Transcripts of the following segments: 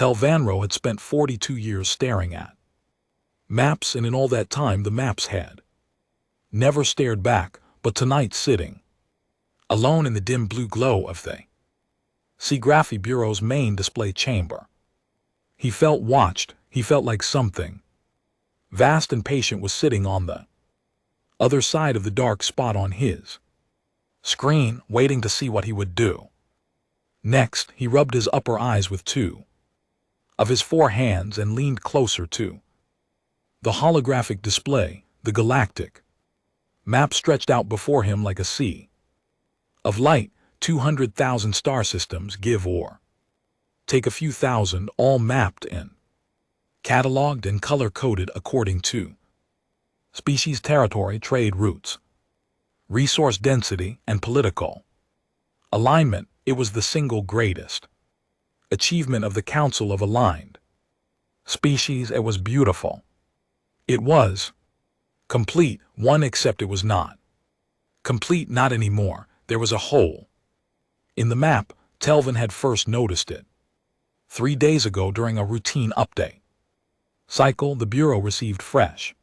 Telvanro had spent 42 years staring at maps, and in all that time the maps had never stared back, but tonight, sitting alone in the dim blue glow of the Seagraphy Bureau's main display chamber, he felt watched. He felt like something vast and patient was sitting on the other side of the dark spot on his screen, waiting to see what he would do next. He rubbed his upper eyes with two of his four hands and leaned closer to the holographic display. The galactic map stretched out before him like a sea of light. 200,000 star systems, give or take a few thousand, all mapped in, cataloged and color-coded according to species, territory, trade routes, resource density, and political alignment. It was the single greatest achievement of the Council of Aligned Species. It was beautiful. It was complete, one, except it was not complete, not anymore. There was a hole in the map. Telvin had first noticed it 3 days ago during a routine update cycle. The Bureau received fresh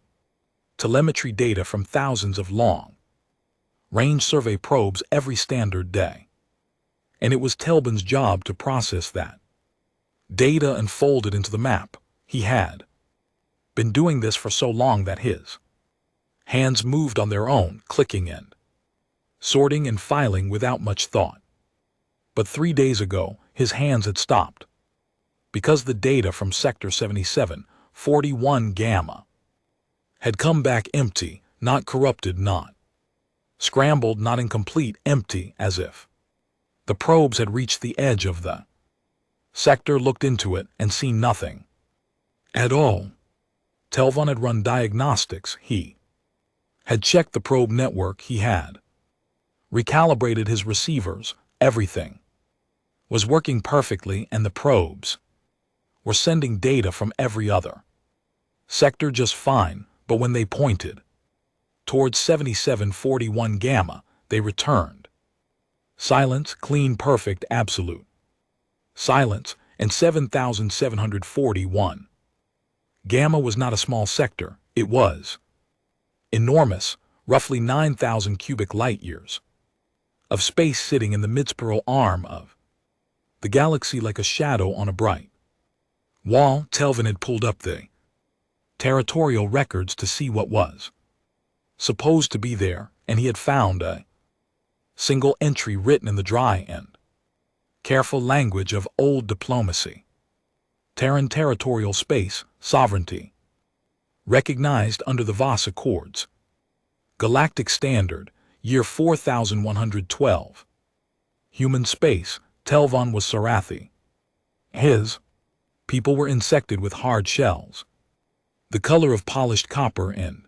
telemetry data from thousands of long-range survey probes every standard day, and it was Telvin's job to process that data and fold it into the map. He had been doing this for so long that his hands moved on their own, clicking and sorting and filing without much thought. But 3 days ago, his hands had stopped because the data from Sector 7741 Gamma had come back empty, not corrupted, not scrambled, not incomplete, empty, as if the probes had reached the edge of the sector, looked into it, and seen nothing at all. Telvin had run diagnostics. He had checked the probe network. He had recalibrated his receivers. Everything was working perfectly, and the probes were sending data from every other sector just fine. But when they pointed towards 7741 Gamma, they returned silence, clean, perfect, absolute silence. And 7741 Gamma was not a small sector. It was enormous, roughly 9,000 cubic light-years of space sitting in the mid-spiral arm of the galaxy like a shadow on a bright wall. Telvin had pulled up the territorial records to see what was supposed to be there, and he had found a single entry written in the dry and careful language of old diplomacy. Terran territorial space sovereignty recognized under the Voss Accords. Galactic Standard, year 4112. Human space. Telvin was Sarathi. His people were insected with hard shells, the color of polished copper, and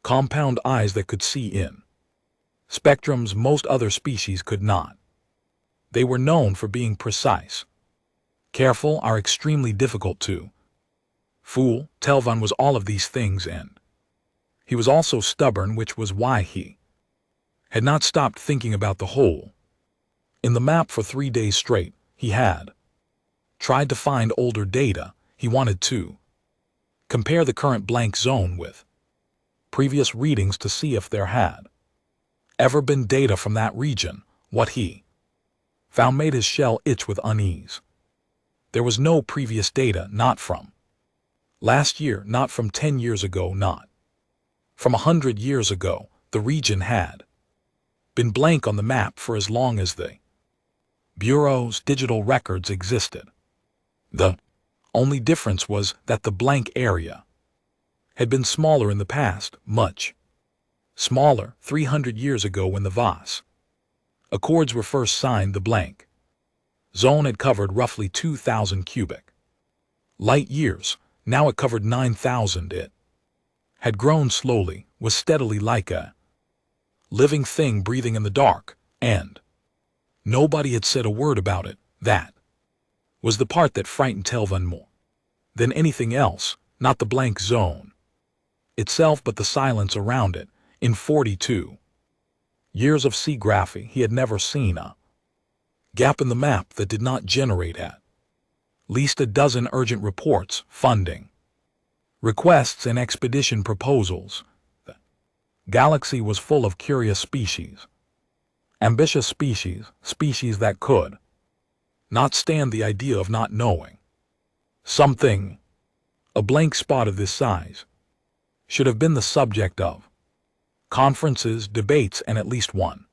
compound eyes that could see in spectrums most other species could not. They were known for being precise, careful, are extremely difficult to fool. Telvin was all of these things, and he was also stubborn, which was why he had not stopped thinking about the hole in the map for 3 days straight. He had tried to find older data. He wanted to compare the current blank zone with previous readings to see if there had ever been data from that region. What he found made his shell itch with unease. There was no previous data, not from last year, not from 10 years ago, not from 100 years ago. The region had been blank on the map for as long as the Bureau's digital records existed. The only difference was that the blank area had been smaller in the past, much smaller. 300 years ago, when the Voss Accords were first signed, the blank zone had covered roughly 2,000 cubic light years. Now it covered 9,000. It had grown slowly, was steadily like a living thing breathing in the dark, and nobody had said a word about it. That was the part that frightened Telvin more than anything else, not the blank zone itself, but the silence around it. In 42 years of seagraphy, he had never seen a gap in the map that did not generate at Least a dozen urgent reports, funding requests and expedition proposals. The galaxy was full of curious species. Ambitious species, species that could not stand the idea of not knowing. Something, a blank spot of this size, should have been the subject of conferences, debates, and at least one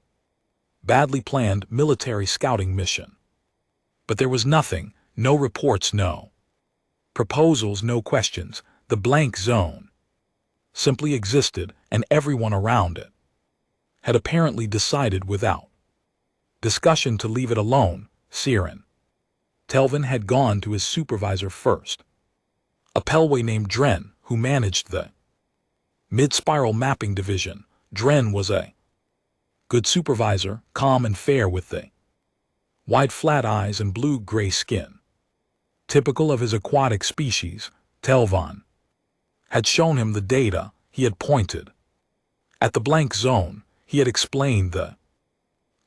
badly planned military scouting mission. But there was nothing, no reports, no proposals, no questions. The blank zone simply existed, and everyone around it had apparently decided without discussion to leave it alone. Siren Telvin had gone to his supervisor first, a Pelway named Dren, who managed the mid-spiral mapping division. Dren was a good supervisor, calm and fair with the wide flat eyes and blue-gray skin. Typical of his aquatic species, Telvin had shown him the data. He had pointed at the blank zone. He had explained the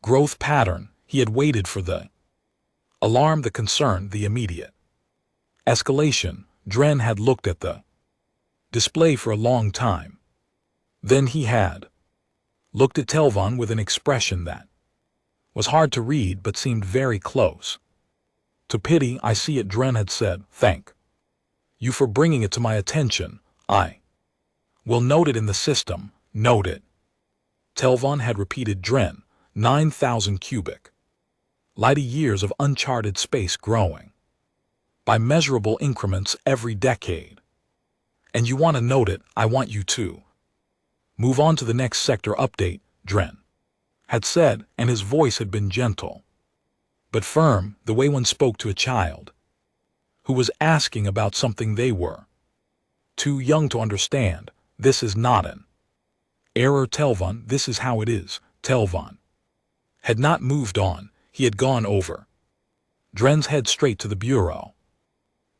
growth pattern. He had waited for the alarm, the concern, the immediate escalation. Dren had looked at the display for a long time. Then he had looked at Telvin with an expression that was hard to read but seemed very close. To pity, I see it, Dren had said. Thank you for bringing it to my attention. I will note it in the system. Note it. Telvin had repeated. Dren, 9,000 cubic light years of uncharted space growing by measurable increments every decade. And you want to note it, I want you to move on to the next sector update, Dren had said, and his voice had been gentle but firm, the way one spoke to a child who was asking about something they were too young to understand. This is not an error, Telvin. This is how it is. Telvin had not moved on. He had gone over Dren's head straight to the bureau.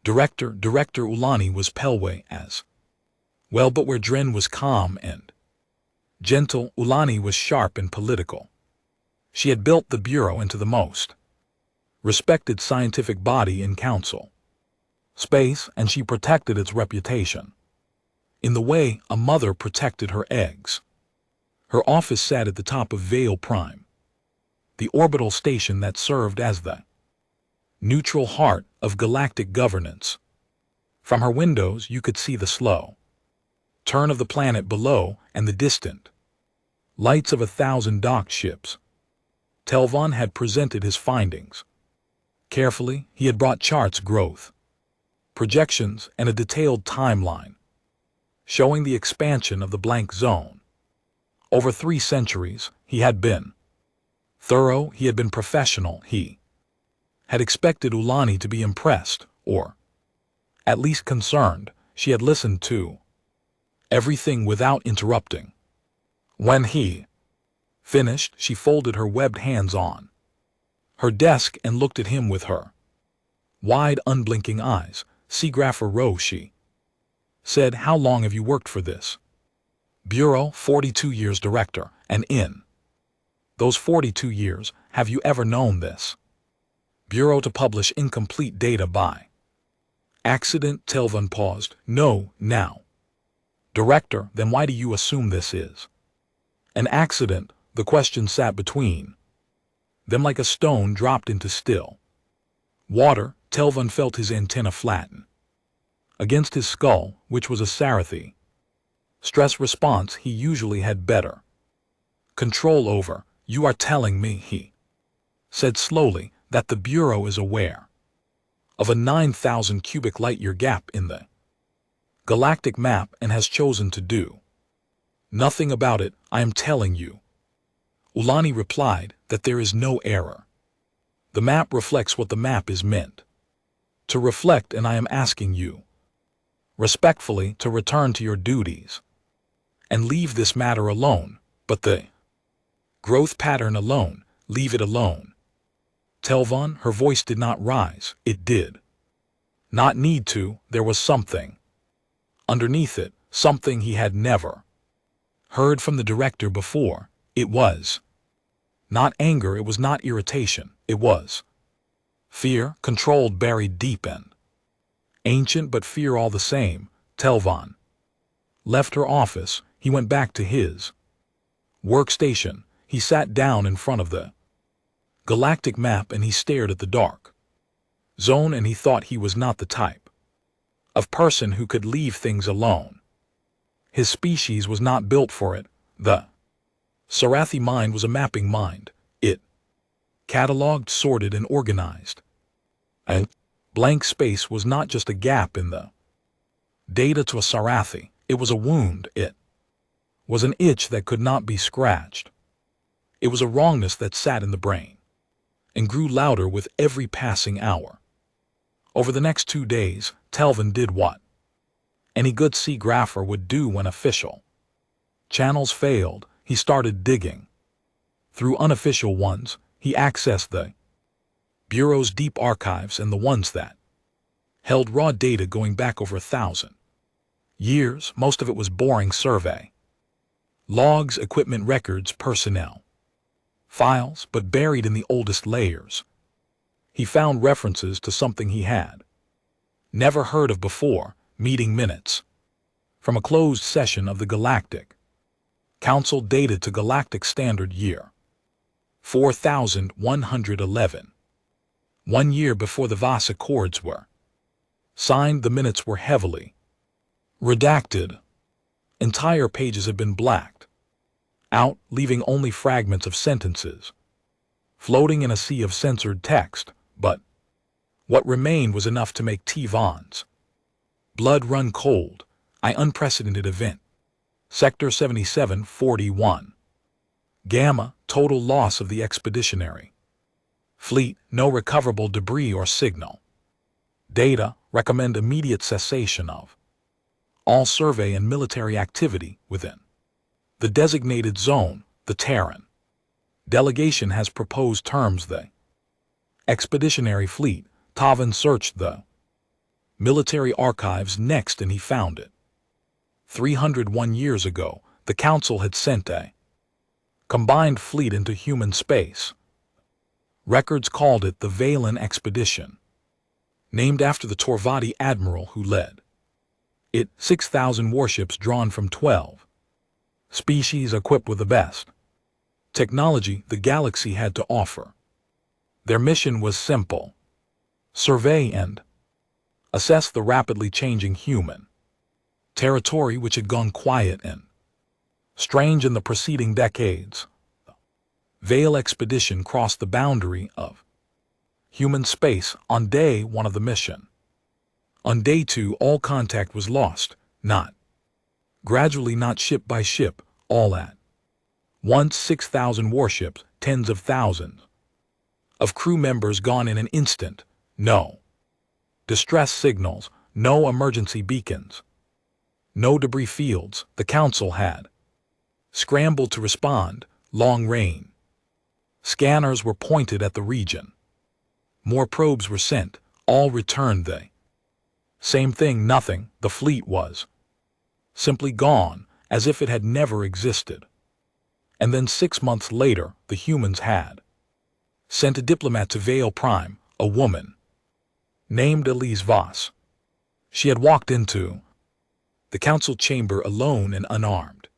Director Ulani was Pelway as well, but where Dren was calm and gentle, Ulani was sharp and political. She had built the bureau into the most respected scientific body in council space, and she protected its reputation in the way a mother protected her eggs. Her office sat at the top of Vale Prime, the orbital station that served as the neutral heart of galactic governance. From her windows you could see the slow turn of the planet below and the distant lights of 1,000 docked ships. Telvin had presented his findings carefully. He had brought charts, growth projections, and a detailed timeline showing the expansion of the blank zone. Over 3 centuries, he had been thorough, he had been professional. He had expected Ulani to be impressed, or at least concerned. She had listened to everything without interrupting. When he finished, she folded her webbed hands on her desk and looked at him with her wide, unblinking eyes. Seagrapher Rowe, she said, how long have you worked for this bureau? 42 years, Director. And in those 42 years, have you ever known this bureau to publish incomplete data by accident? Telvin paused. No, now. Director, then why do you assume this is an accident? The question sat between them like a stone dropped into still water. Telvin felt his antenna flatten against his skull, which was a Sarathi stress response he usually had better control over. You are telling me, he said slowly, that the Bureau is aware of a 9,000 cubic light-year gap in the galactic map and has chosen to do nothing about it? I am telling you, Ulani replied, that there is no error. The map reflects what the map is meant to reflect, and I am asking you respectfully to return to your duties and leave this matter alone. But the growth pattern alone, leave it alone. Telvin, her voice did not rise. It did not need to. There was something underneath it, something he had never heard from the director before. It was not anger, it was not irritation, it was Fear, controlled, buried deep in. Ancient but fear all the same, Telvan left her office. He went back to his workstation. He sat down in front of the galactic map and he stared at the dark zone, and he thought he was not the type of person who could leave things alone. His species was not built for it. The Sarathi mind was a mapping mind. It cataloged, sorted, and organized. A blank space was not just a gap in the data to a Sarathi. It was a wound. It was an itch that could not be scratched. It was a wrongness that sat in the brain and grew louder with every passing hour. Over the next 2 days, Telvan did what any good seagrapher would do when official channels failed. He started digging through unofficial ones. He accessed the Bureau's deep archives and the ones that held raw data going back over 1,000 years. Most of it was boring survey logs, equipment records, personnel files, but buried in the oldest layers. He found references to something he had never heard of before: meeting minutes from a closed session of the Galactic Council dated to Galactic Standard Year 4111. 1 year before the Voss Accords were signed. The minutes were heavily redacted. Entire pages had been blacked out, leaving only fragments of sentences floating in a sea of censored text. But what remained was enough to make Telvan's blood run cold. An unprecedented event. Sector 7741. Gamma, total loss of the expeditionary fleet, no recoverable debris or signal data. Recommend immediate cessation of all survey and military activity within the designated zone. The Terran delegation has proposed terms. The expeditionary fleet. Telvan searched the military archives next, and he found it. 301 years ago, the Council had sent a combined fleet into human space. Records called it the Valen Expedition, named after the Torvadi admiral who led it. 6,000 warships drawn from 12 species, equipped with the best technology the galaxy had to offer. Their mission was simple: survey and assess the rapidly changing human territory, which had gone quiet and strange in the preceding decades. The Vale expedition crossed the boundary of human space on day 1 of the mission. On day 2, all contact was lost, not gradually, not ship by ship, all at once. 6,000 warships, tens of thousands of crew members gone in an instant. No distress signals, no emergency beacons, no debris fields. The Council had scrambled to respond. Long range scanners were pointed at the region. More probes were sent. All returned the same thing: nothing. The fleet was simply gone, as if it had never existed. And then 6 months later, the humans had sent a diplomat to Vale Prime, a woman named Elise Voss. She had walked into the council chamber alone and unarmed,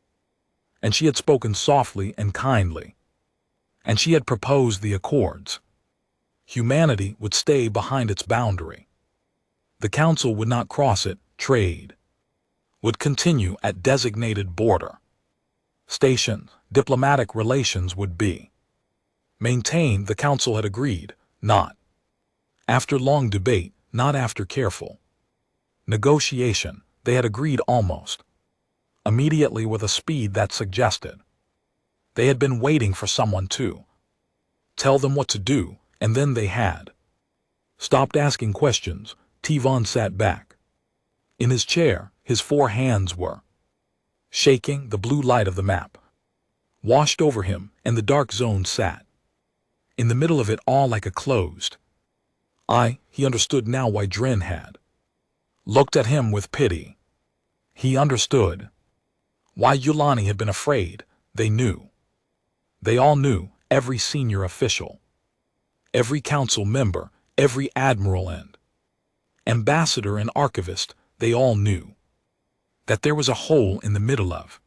and she had spoken softly and kindly, and she had proposed the accords. Humanity would stay behind its boundary. The council would not cross it. Trade would continue at designated border stations. Diplomatic relations would be maintained. The council had agreed, not after long debate, not after careful negotiation. They had agreed almost immediately, with a speed that suggested they had been waiting for someone to tell them what to do, and then they had stopped asking questions. Telvan sat back in his chair. His 4 hands were shaking. The blue light of the map washed over him, and the dark zone sat in the middle of it all like a closed eye. He understood now why Dren had looked at him with pity. He understood why Yulani had been afraid. They knew. They all knew. Every senior official, every council member, Every admiral and ambassador and archivist, they all knew that there was a hole in the middle of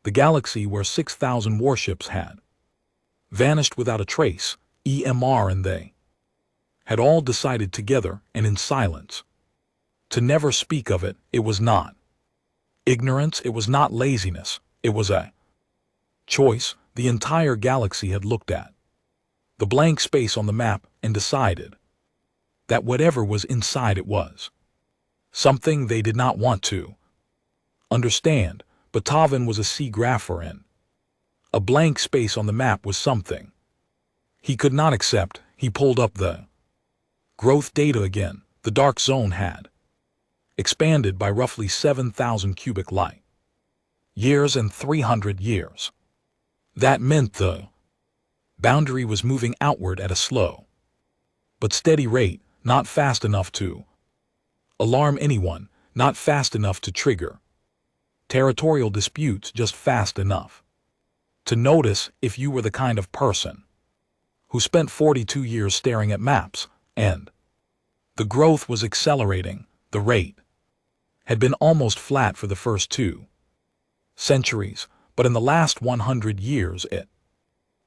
the galaxy where 6,000 warships had vanished without a trace. EMR and they had all decided together and in silence to never speak of it. It was not ignorance, it was not laziness, it was a choice. The entire galaxy had looked at the blank space on the map and decided that whatever was inside it was something they did not want to understand. Beethoven was a seagrapher and a blank space on the map was something he could not accept. He pulled up the growth data again. The dark zone had expanded by roughly 7,000 cubic light years and 300 years. That meant the boundary was moving outward at a slow but steady rate, not fast enough to alarm anyone, not fast enough to trigger territorial disputes, just fast enough to notice if you were the kind of person who spent 42 years staring at maps. And the growth was accelerating. The rate had been almost flat for the first 2 centuries, but in the last 100 years it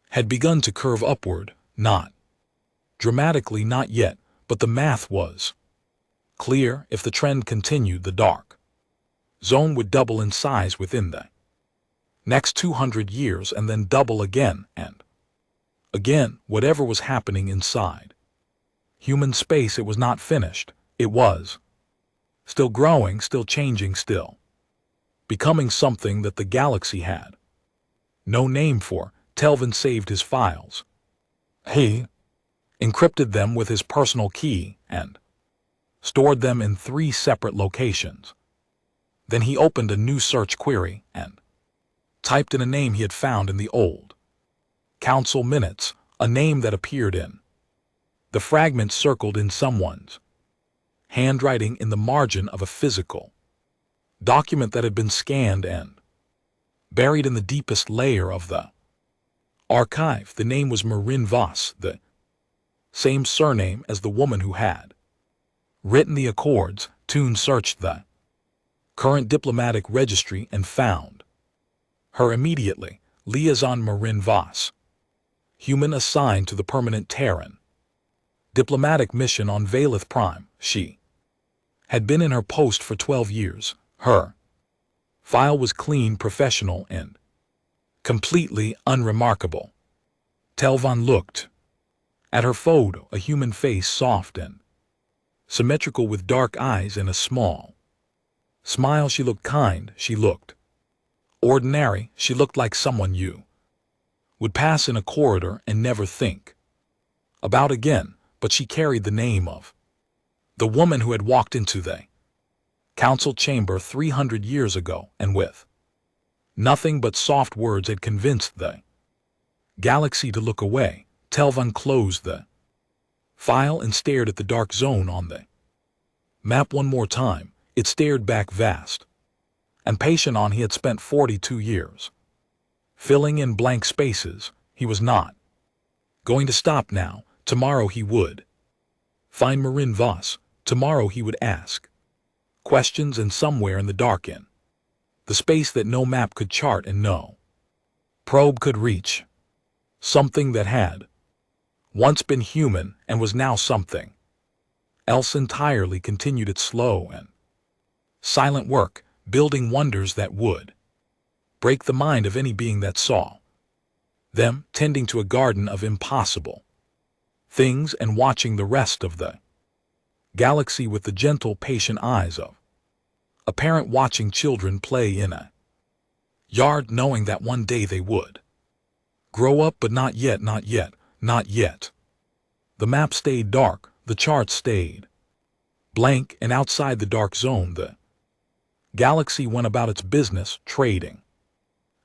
had begun to curve upward, not dramatically, not yet, but the math was clear. If the trend continued, the dark zone would double in size within the next 200 years and then double again and again. Whatever was happening inside human space, it was not finished. It was still growing, still changing, still becoming something that the galaxy had no name for. Telvin saved his files. He encrypted them with his personal key and stored them in 3 separate locations. Then he opened a new search query and typed in a name he had found in the old council minutes, a name that appeared in the fragments circled in someone's handwriting in the margin of a physical document that had been scanned and buried in the deepest layer of the archive. The name was Marin Voss, the same surname as the woman who had written the accords. Toon searched the current diplomatic registry and found her immediately. Liaison Marin Voss, human assigned to the permanent Terran diplomatic mission on Valeth Prime. She had been in her post for 12 years. Her file was clean, professional, and completely unremarkable. Telvan looked at her photo, a human face, soft and symmetrical with dark eyes and a small smile. She looked kind, she looked ordinary, she looked like someone you would pass in a corridor and never think about again. But she carried the name of the woman who had walked into the council chamber 300 years ago and with nothing but soft words had convinced the galaxy to look away. Telvan closed the file and stared at the dark zone on the map one more time. It stared back, vast and patient. On he had spent 42 years filling in blank spaces. He was not going to stop now. Tomorrow he would find Marin Voss. Tomorrow he would ask questions, and somewhere in the dark, in the space that no map could chart and no probe could reach, something that had once been human and was now something else entirely continued its slow and silent work, building wonders that would break the mind of any being that saw them, tending to a garden of impossible things and watching the rest of the galaxy with the gentle, patient eyes of a parent watching children play in a yard, knowing that one day they would grow up, but not yet, not yet, not yet. The map stayed dark, the charts stayed blank, and outside the dark zone the galaxy went about its business, trading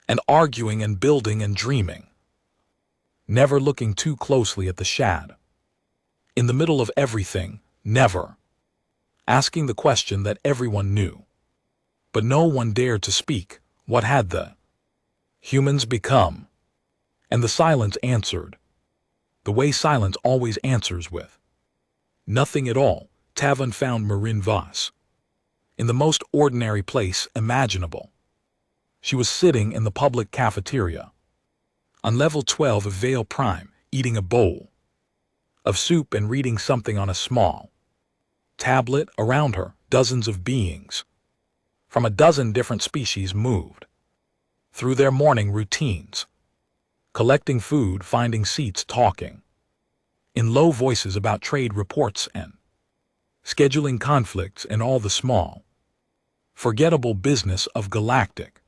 and arguing and building and dreaming, never looking too closely at the shad in the middle of everything, never asking the question that everyone knew, but no one dared to speak. What had the humans become? And the silence answered, the way silence always answers, with Nothing at all. Tavon found Marin Voss in the most ordinary place imaginable. She was sitting in the public cafeteria on level 12 of Vale Prime, eating a bowl of soup and reading something on a small tablet. Around her, dozens of beings from a dozen different species moved through their morning routines, collecting food, finding seats, talking in low voices about trade reports and scheduling conflicts and all the small, forgettable business of Galactic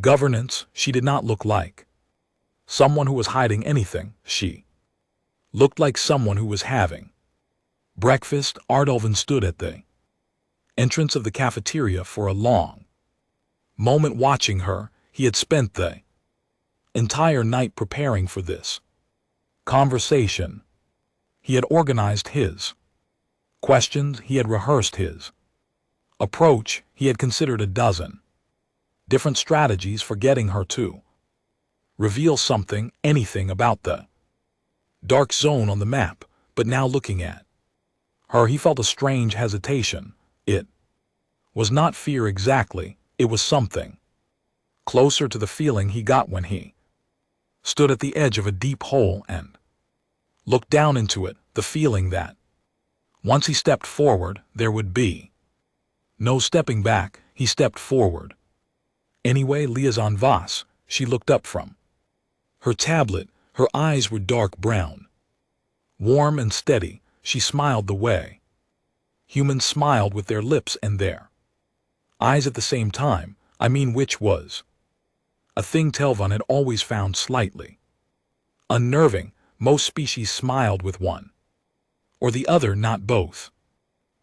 governance. She did not look like someone who was hiding anything. She looked like someone who was having breakfast. Ardolvin stood at the entrance of the cafeteria for a long moment watching her. He had spent the entire night preparing for this conversation. He had organized his questions, he had rehearsed his approach, he had considered a dozen different strategies for getting her to reveal something, anything about the dark zone on the map. But now looking at her, he felt a strange hesitation. It was not fear exactly, it was something closer to the feeling he got when he stood at the edge of a deep hole and looked down into it, the feeling that once he stepped forward, there would be no stepping back. He stepped forward anyway. Liaison Voss, she looked up from her tablet. Her eyes were dark brown, warm and steady. She smiled the way humans smiled, with their lips and their eyes at the same time. I mean, which was a thing Telvon had always found slightly unnerving. Most species smiled with one or the other, not both.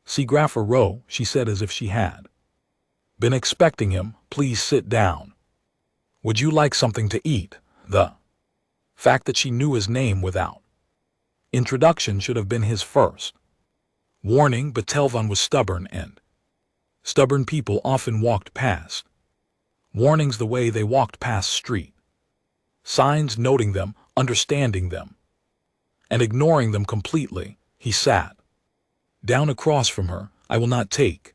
Seagrapher Rowe, she said as if she had been expecting him, please sit down. Would you like something to eat? The fact that she knew his name without introduction should have been his first warning, but Telvon was stubborn, and stubborn people often walked past warnings the way they walked past street signs, noting them, understanding them, and ignoring them completely. He sat down across from her. I will not take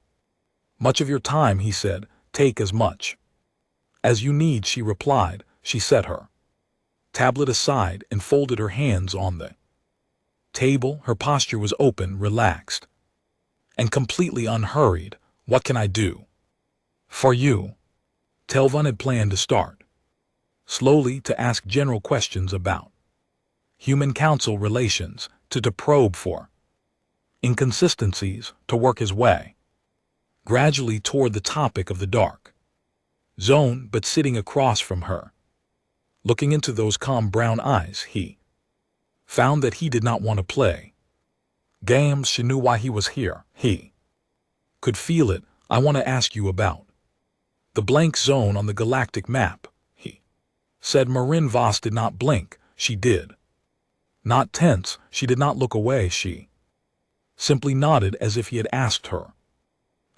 much of your time, he said. Take as much as you need, she replied. She set her tablet aside and folded her hands on the table. Her posture was open, relaxed, and completely unhurried. What can I do for you? Telvon had planned to start slowly, to ask general questions about human council relations, to probe for inconsistencies, to work his way gradually toward the topic of the dark zone. But sitting across from her, looking into those calm brown eyes, he found that he did not want to play games. She knew why he was here. He could feel it. I want to ask you about the blank zone on the galactic map, he said. Marin Voss did not blink. She did not tense. She did not look away. She simply nodded as if he had asked her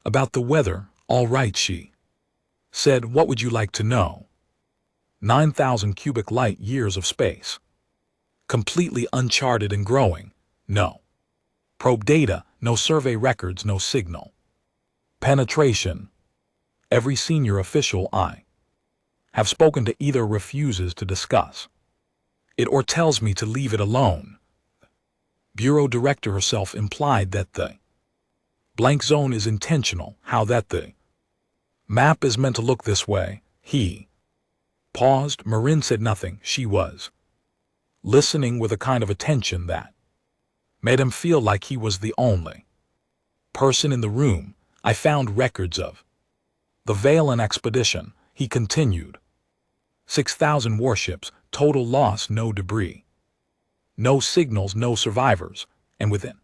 about the weather. All right, she said. What would you like to know? 9,000 cubic light years of space, completely uncharted and growing. No probe data, no survey records, no signal penetration. Every senior official I have spoken to either refuses to discuss it or tells me to leave it alone. Bureau director herself implied that the blank zone is intentional, how that the map is meant to look this way. He paused. Marin said nothing. She was listening with a kind of attention that made him feel like he was the only person in the room. I found records of the Valen expedition, he continued. 6,000 warships, total loss, no debris, no signals, no survivors, and within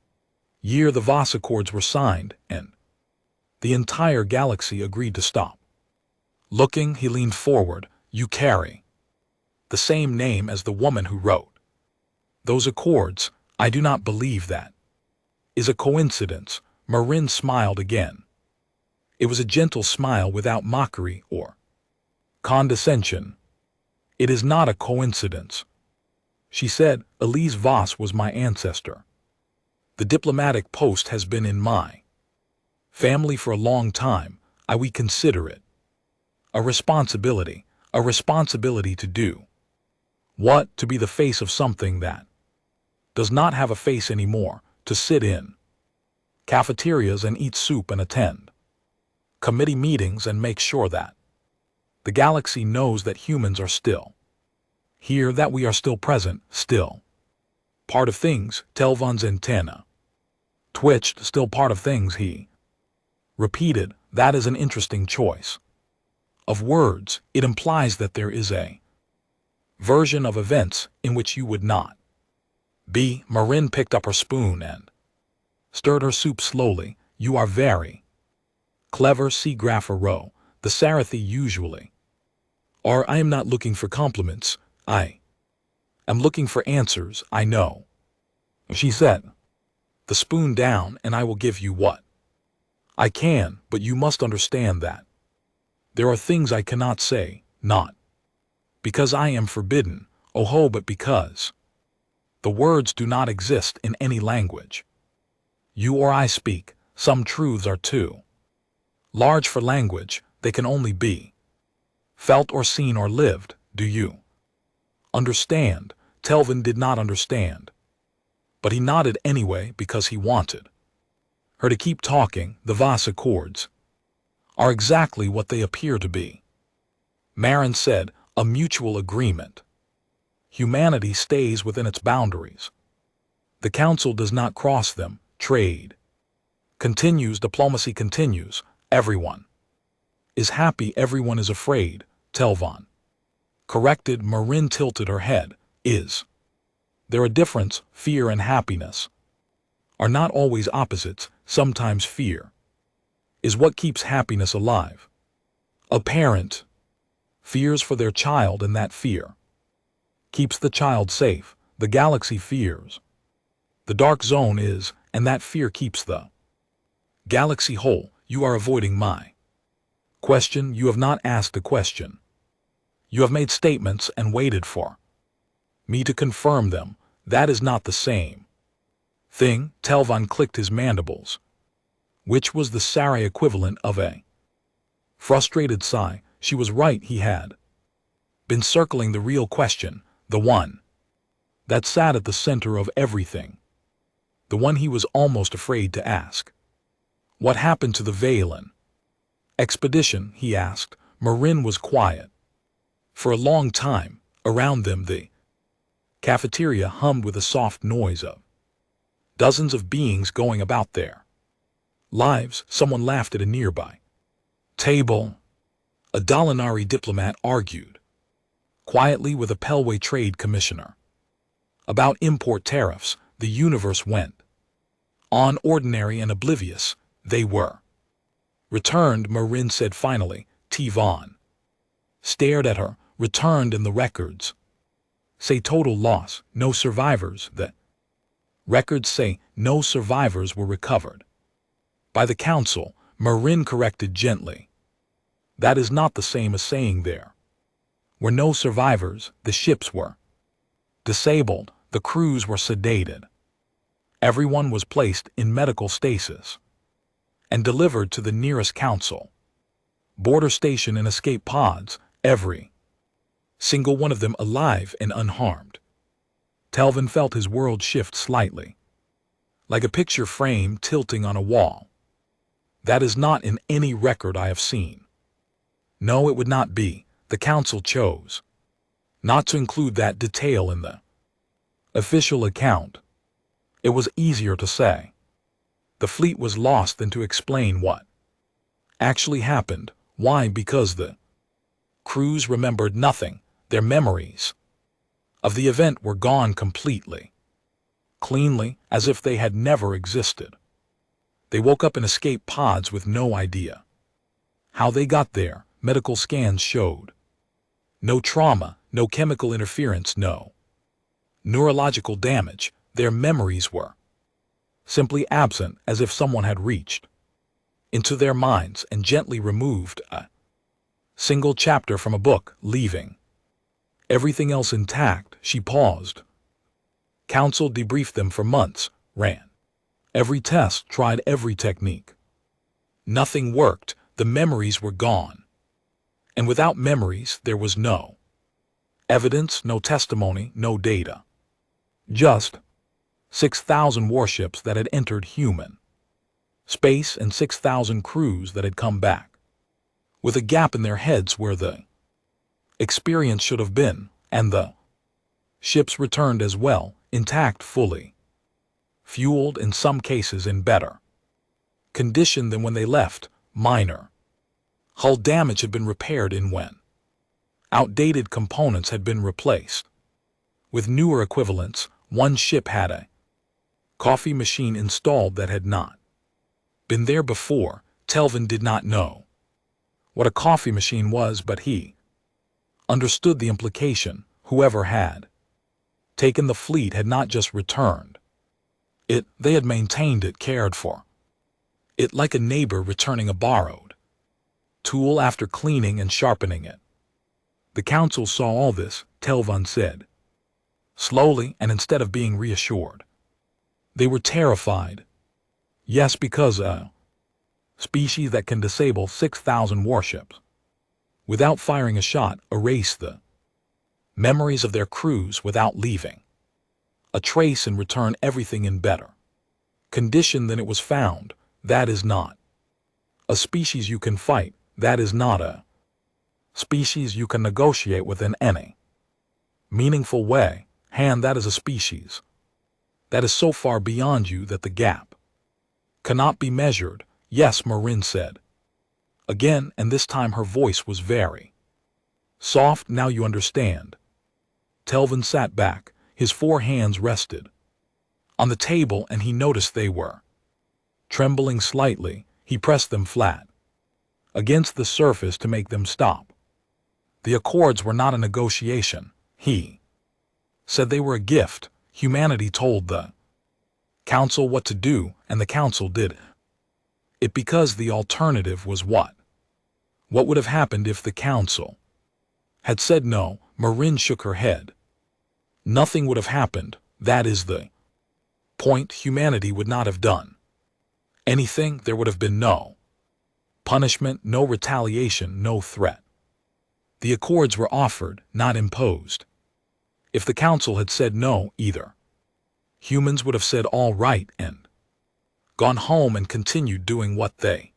year the Voss Accords were signed, and the entire galaxy agreed to stop looking. He leaned forward. You carry the same name as the woman who wrote those accords. I do not believe that is a coincidence. Marin smiled again. It was a gentle smile without mockery or condescension. It is not a coincidence, she said. Elise Voss was my ancestor. The diplomatic post has been in my family for a long time. We consider it a responsibility to do what? To be the face of something that does not have a face anymore, to sit in cafeterias and eat soup and attend committee meetings and make sure that the galaxy knows that humans are still here, that we are still present, still part of things. Telvan's antenna twitched. Still part of things, he repeated. That is an interesting choice of words. It implies that there is a version of events in which you would not be. Marin picked up her spoon and stirred her soup slowly. You are very clever, Seagrapher Row. The Sarathi usually are. I am not looking for compliments. I am looking for answers. I know, she said. The spoon down and I will give you what I can, but you must understand that there are things I cannot say, not because I am forbidden, oh ho, but because the words do not exist in any language you or I speak. Some truths are too large for language. They can only be felt or seen or lived. Do you understand? Telvin did not understand, but he nodded anyway because he wanted her to keep talking. The Vasa chords are exactly what they appear to be, Marin said. A mutual agreement. Humanity stays within its boundaries. The Council does not cross them. Trade continues. Diplomacy continues. Everyone is happy. Everyone is afraid. Telvan corrected. Marin tilted her head. Is there a difference? Fear and happiness are not always opposites. Sometimes fear is what keeps happiness alive. A parent fears for their child, and that fear keeps the child safe. The galaxy fears the dark zone is, and that fear keeps the galaxy whole. You are avoiding my question. You have not asked a question. You have made statements and waited for me to confirm them. That is not the same thing. Telvan clicked his mandibles, which was the Sarai equivalent of a frustrated sigh. She was right. He had been circling the real question, the one that sat at the center of everything, the one he was almost afraid to ask. What happened to the Valen expedition? He asked. Marin was quiet. For a long time, around them the cafeteria hummed with a soft noise of dozens of beings going about their lives. Someone laughed at a nearby table. A Dalinari diplomat argued quietly with a Pelway trade commissioner about import tariffs. The universe went on. Ordinary and oblivious they were returned, Marin said finally. Tivan stared at her. Returned in the records say total loss, no survivors. The records say no survivors were recovered by the Council. Marin corrected gently. That is not the same as saying there were no survivors. The ships were disabled. The crews were sedated. Everyone was placed in medical stasis and delivered to the nearest Council border station in escape pods, every single one of them alive and unharmed. Telvin felt his world shift slightly, like a picture frame tilting on a wall. That is not in any record I have seen. No, it would not be. The Council chose not to include that detail in the official account. It was easier to say the fleet was lost than to explain what actually happened. Why? Because the crews remembered nothing. Their memories of the event were gone completely, cleanly, as if they had never existed. They woke up in escape pods with no idea how they got there. Medical scans showed no trauma, no chemical interference, no neurological damage. Their memories were simply absent, as if someone had reached into their minds and gently removed a single chapter from a book, leaving everything else intact. She paused. Council debriefed them for months, ran Every test tried every technique. Nothing worked. The memories were gone. And without memories, there was no evidence, no testimony, no data. Just 6,000 warships that had entered human space and 6,000 crews that had come back, with a gap in their heads where the experience should have been, and the ships returned as well, intact fully, fueled in some cases in better condition than when they left. Minor hull damage had been repaired in when outdated components had been replaced with newer equivalents. One ship had a coffee machine installed that had not been there before. Telvin did not know what a coffee machine was, but he understood the implication. Whoever had taken the fleet had not just returned it, they had maintained it, cared for it like a neighbor returning a borrowed tool after cleaning and sharpening it. The council saw all this, Telvin said, slowly, and instead of being reassured, they were terrified. Yes, because a species that can disable 6,000 warships without firing a shot, erase the memories of their crews without leaving a trace, and return everything in better condition than it was found, that is not a species you can fight. That is not a species you can negotiate with in any meaningful way. That is a species that is so far beyond you that the gap cannot be measured. Yes, Marin said again, and this time her voice was very soft. Now you understand. Telvin sat back. His 4 hands rested on the table, and he noticed they were trembling slightly. He pressed them flat against the surface to make them stop. The accords were not a negotiation. He said they were a gift. Humanity told the council what to do, and the council did it because the alternative was what? What would have happened if the council had said no? Marin shook her head. Nothing would have happened. That is the point. Humanity would not have done anything. There would have been no punishment, no retaliation, no threat. The accords were offered, not imposed. If the council had said no either, humans would have said all right and gone home and continued doing what they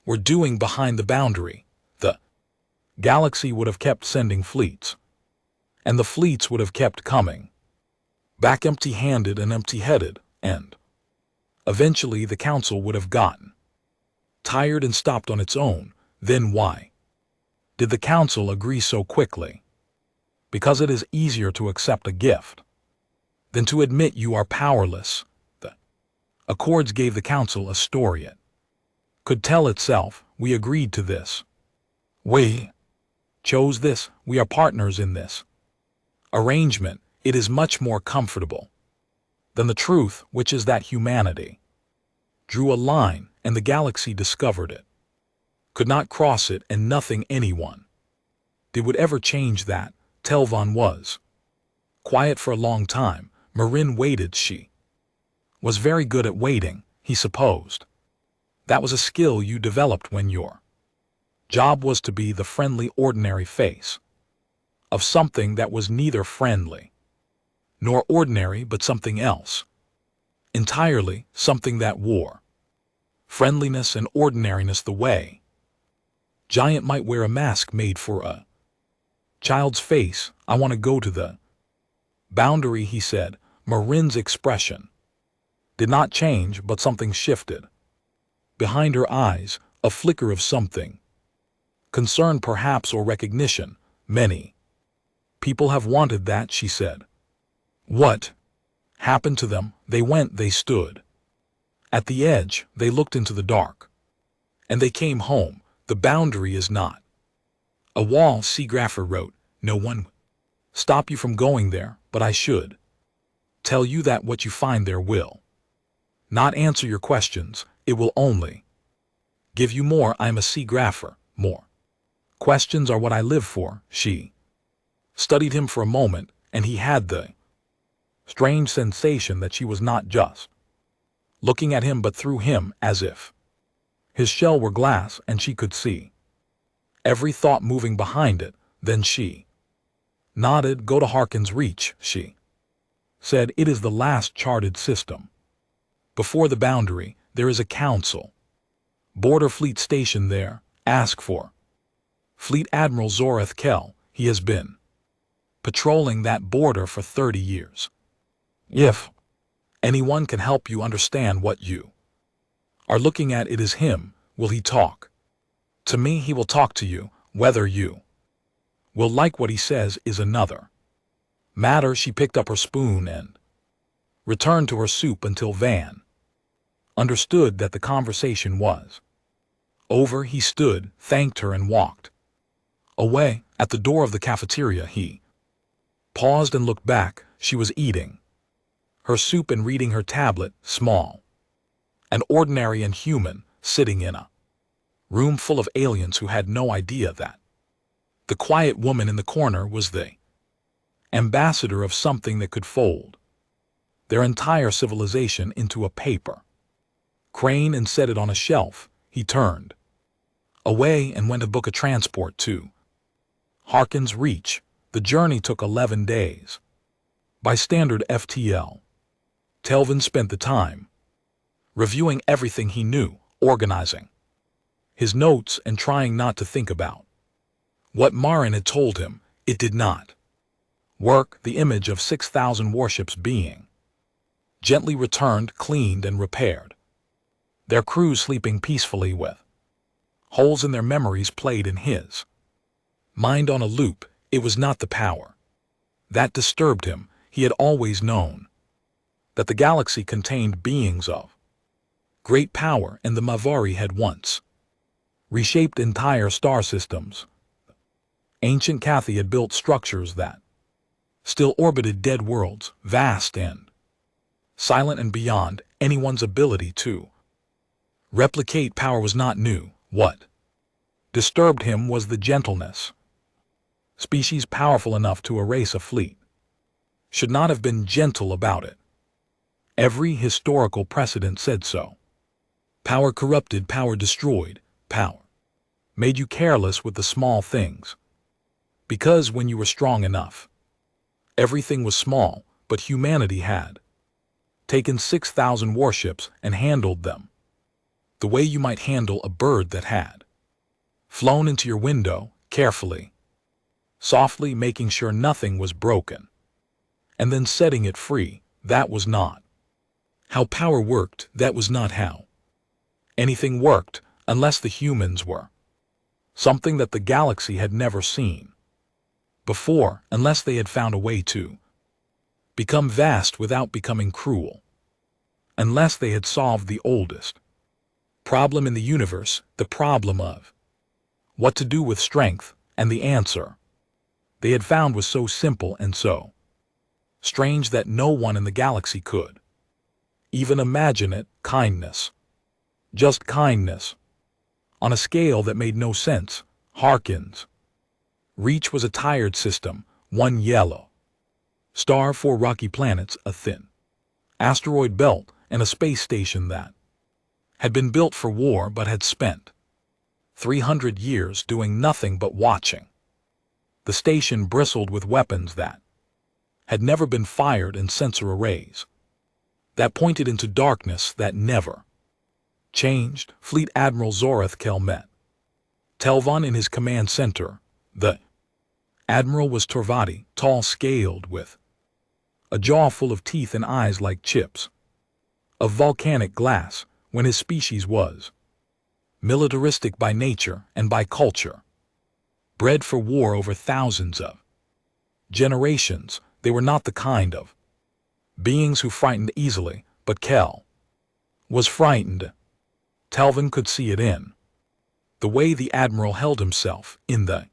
were doing behind the boundary. The galaxy would have kept sending fleets, and the fleets would have kept coming back empty-handed and empty-headed, and eventually the council would have gotten tired and stopped on its own. Then why did the council agree so quickly? Because it is easier to accept a gift than to admit you are powerless. The accords gave the council a story it could tell itself. We agreed to this. We chose this. We are partners in this arrangement. It is much more comfortable than the truth, which is that humanity drew a line, and the galaxy discovered it, could not cross it, and nothing anyone did would ever change that. Telvin was quiet for a long time. Marin waited. She was very good at waiting, he supposed. That was a skill you developed when your job was to be the friendly, ordinary face of something that was neither friendly nor ordinary, but something else entirely, something that wore friendliness and ordinariness the way giant might wear a mask made for a child's face. I want to go to the boundary, he said. Marin's expression did not change, but something shifted behind her eyes, a flicker of something, concern perhaps, or recognition. Many people have wanted that, she said. What happened to them? They went, they stood at the edge, they looked into the dark, and they came home. The boundary is not a wall, Seagrapher wrote. No one stop you from going there, but I should tell you that what you find there will not answer your questions. It will only give you more. I'm a Seagrapher. More questions are what I live for. She studied him for a moment, and he had the strange sensation that she was not just looking at him but through him as if his shell were glass and she could see every thought moving behind it. Then she nodded. Go to Harkin's Reach, she said. It is the last charted system. Before the boundary, there is a council. Border fleet stationed there. Ask for Fleet Admiral Zoreth Kell. He has been patrolling that border for 30 years. If anyone can help you understand what you are looking at, it is him. Will he talk to me? He will talk to you. Whether you will like what he says is another matter. She picked up her spoon and returned to her soup until Van understood that the conversation was over. He stood, thanked her, and walked away. At the door of the cafeteria, he paused and looked back. She was eating her soup and reading her tablet, small and ordinary and human, sitting in a room full of aliens who had no idea that the quiet woman in the corner was the ambassador of something that could fold their entire civilization into a paper crane and set it on a shelf. He turned away and went to book a transport to Harkin's Reach. The journey took 11 days. By standard FTL, Telvin spent the time reviewing everything he knew, organizing his notes and trying not to think about what Marin had told him. It did not work. The image of 6,000 warships being gently returned, cleaned, and repaired, their crews sleeping peacefully with holes in their memories played in his mind on a loop. It was not the power that disturbed him. He had always known that the galaxy contained beings of great power, and the Mavari had once reshaped entire star systems. Ancient Cathay had built structures that still orbited dead worlds, vast and silent and beyond anyone's ability to replicate. Power was not new. What disturbed him was the gentleness. Species powerful enough to erase a fleet should not have been gentle about it. Every historical precedent said so. Power corrupted, power destroyed, power made you careless with the small things. Because when you were strong enough, everything was small. But humanity had taken 6,000 warships and handled them the way you might handle a bird that had flown into your window, carefully, softly, making sure nothing was broken, and then setting it free. That was not how power worked. That was not how anything worked, unless the humans were something that the galaxy had never seen before, unless they had found a way to become vast without becoming cruel, unless they had solved the oldest problem in the universe, the problem of what to do with strength, and the answer they had found was so simple and so strange that no one in the galaxy could even imagine it. Kindness. Just kindness. On a scale that made no sense. Harkin's Reach was a tired system, one yellow star, 4 rocky planets, a thin asteroid belt, and a space station that had been built for war but had spent 300 years doing nothing but watching. The station bristled with weapons that had never been fired and sensor arrays that pointed into darkness that never changed. Fleet Admiral Zoreth Kell met Telvon in his command center. The admiral was Torvati, tall, scaled, with a jaw full of teeth and eyes like chips of volcanic glass. When his species was militaristic by nature and by culture, bred for war over thousands of generations, they were not the kind of beings who frightened easily, but Kell was frightened. Telvin could see it in the way the admiral held himself, in the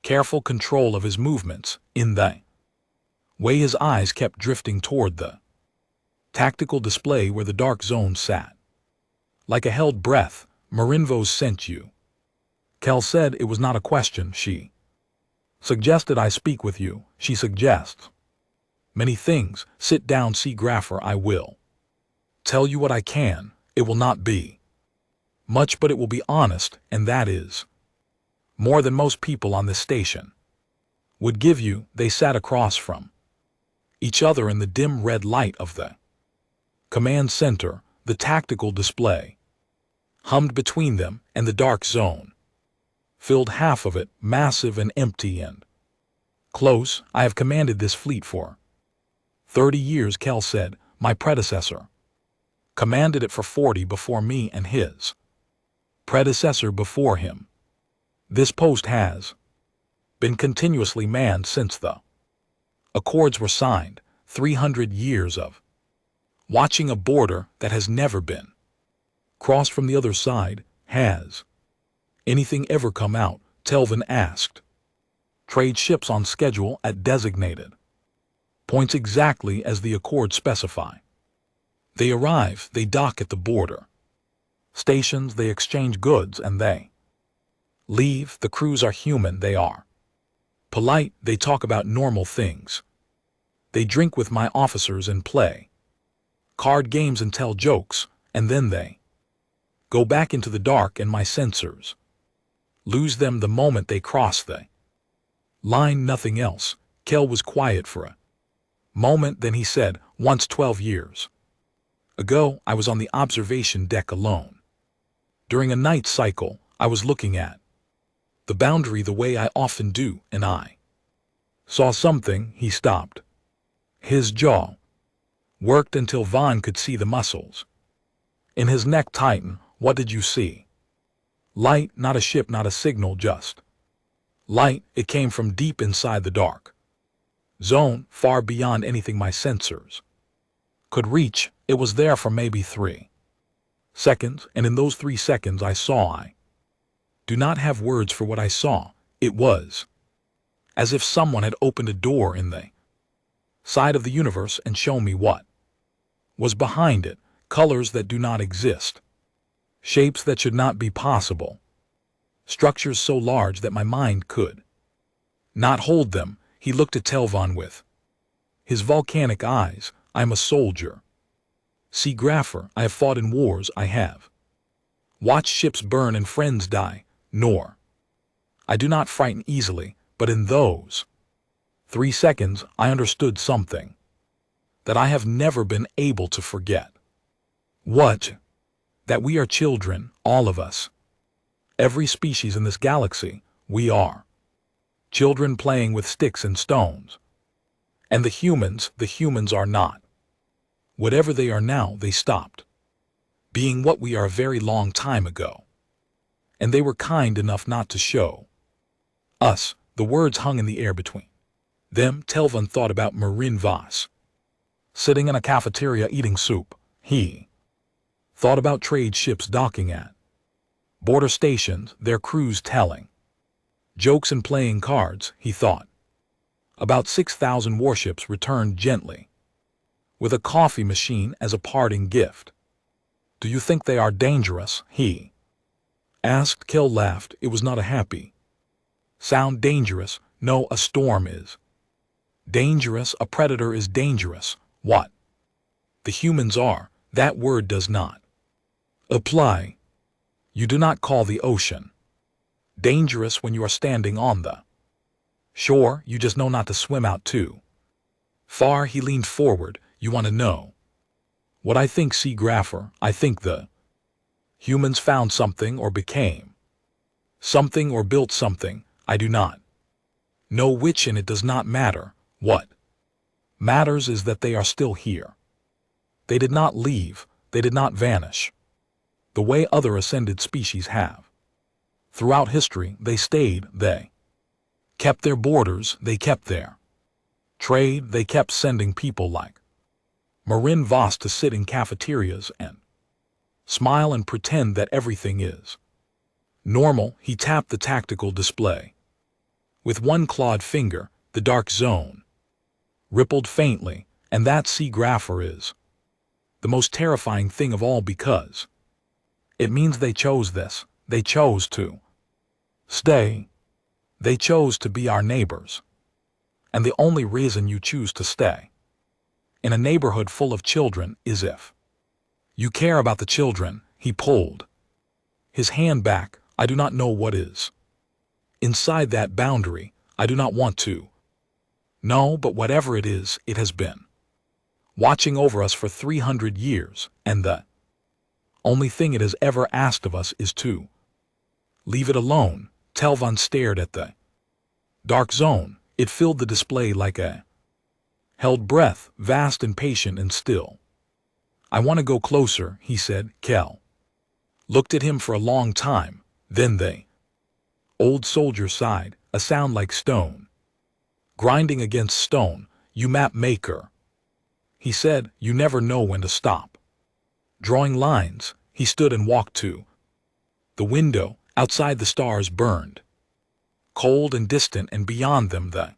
careful control of his movements, in the way his eyes kept drifting toward the tactical display where the dark zone sat. Like a held breath. Marinvos sent you. Kell said. It was not a question. She suggested I speak with you. She suggests many things. Sit down, see Graffer. I will Tell you what I can, it will not be much, but it will be honest, and that is more than most people on this station would give you. They sat across from each other in the dim red light of the command center. The tactical display hummed between them, and the dark zone filled half of it, massive and empty and close. I have commanded this fleet for 30 years, Kell said. My predecessor commanded it for 40 before me, and his predecessor before him. This post has been continuously manned since the accords were signed. 300 years of watching a border that has never been crossed from the other side. Has anything ever come out? Telvin asked. Trade ships on schedule at designated points exactly as the accords specify. They arrive, they dock at the border stations, they exchange goods, and they leave. The crews are human, they are polite, they talk about normal things. They drink with my officers and play card games and tell jokes, and then they go back into the dark, and my sensors lose them the moment they cross the line. Nothing else. Kell was quiet for a moment, then he said, once 12 years ago, I was on the observation deck alone. During a night cycle, I was looking at the boundary the way I often do, and I saw something. He stopped. His jaw worked until Vaughn could see the muscles in his neck tighten. What did you see? Light, not a ship, not a signal, just light. It came from deep inside the dark zone, far beyond anything my sensors could reach. It was there for maybe 3 seconds, and in those 3 seconds I do not have words for what I saw. It was as if someone had opened a door in the side of the universe and shown me what was behind it. Colors that do not exist, shapes that should not be possible, structures so large that my mind could not hold them. He looked at Telvon with his volcanic eyes. I am a soldier, seagrapher. I have fought in wars. I have watched ships burn and friends die. Nor I do not frighten easily, but in those 3 seconds I understood something that I have never been able to forget. What? That we are children, all of us. Every species in this galaxy, we are children playing with sticks and stones. And the humans are not. Whatever they are now, they stopped being what we are a very long time ago. And they were kind enough not to show us. The words hung in the air between them. Telvin thought about Marin Voss sitting in a cafeteria eating soup. He thought about trade ships docking at border stations, their crews telling jokes and playing cards. He thought about 6,000 warships returned gently with a coffee machine as a parting gift. Do you think they are dangerous? He asked. Kell laughed. It was not a happy sound. Dangerous? No, a storm is dangerous. A predator is dangerous. What the humans are, that word does not apply. You do not call the ocean dangerous when you are standing on the shore. You just know not to swim out too far. He leaned forward. You want to know what I think, seagrapher? I think the humans found something, or became something, or built something. I do not know which, and it does not matter. What matters is that they are still here. They did not leave. They did not vanish the way other ascended species have. Throughout history, they stayed. They kept their borders. They kept their trade. They kept sending people like Marin Voss to sit in cafeterias and smile and pretend that everything is normal. He tapped the tactical display with one clawed finger. The dark zone rippled faintly, and that seagrapher is the most terrifying thing of all, because it means they chose this. They chose to stay. They chose to be our neighbors. And the only reason you choose to stay in a neighborhood full of children is if You care about the children, he pulled his hand back. I do not know what is inside that boundary. I do not want to. No, but whatever it is, it has been watching over us for 300 years, and the only thing it has ever asked of us is to leave it alone. Telvan stared at the dark zone. It filled the display like a held breath, vast and patient and still. I want to go closer, he said. Kel looked at him for a long time. Then the old soldier sighed, a sound like stone grinding against stone. You map maker, he said. You never know when to stop drawing lines. He stood and walked to the window. Outside the stars burned cold and distant, and beyond them the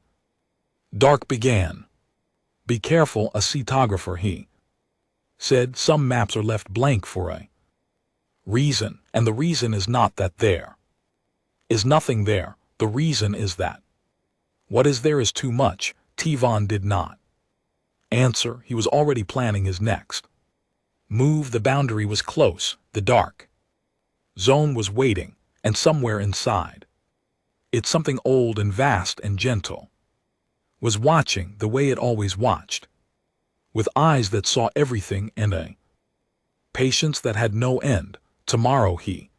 dark began. Be careful, a cartographer, he said. Some maps are left blank for a reason, and the reason is not that there is nothing there. The reason is that what is there is too much. Tivon did not answer. He was already planning his next move. The boundary was close. The dark zone was waiting, and somewhere inside it, something old and vast and gentle was watching the way it always watched, with eyes that saw everything and a patience that had no end. Tomorrow he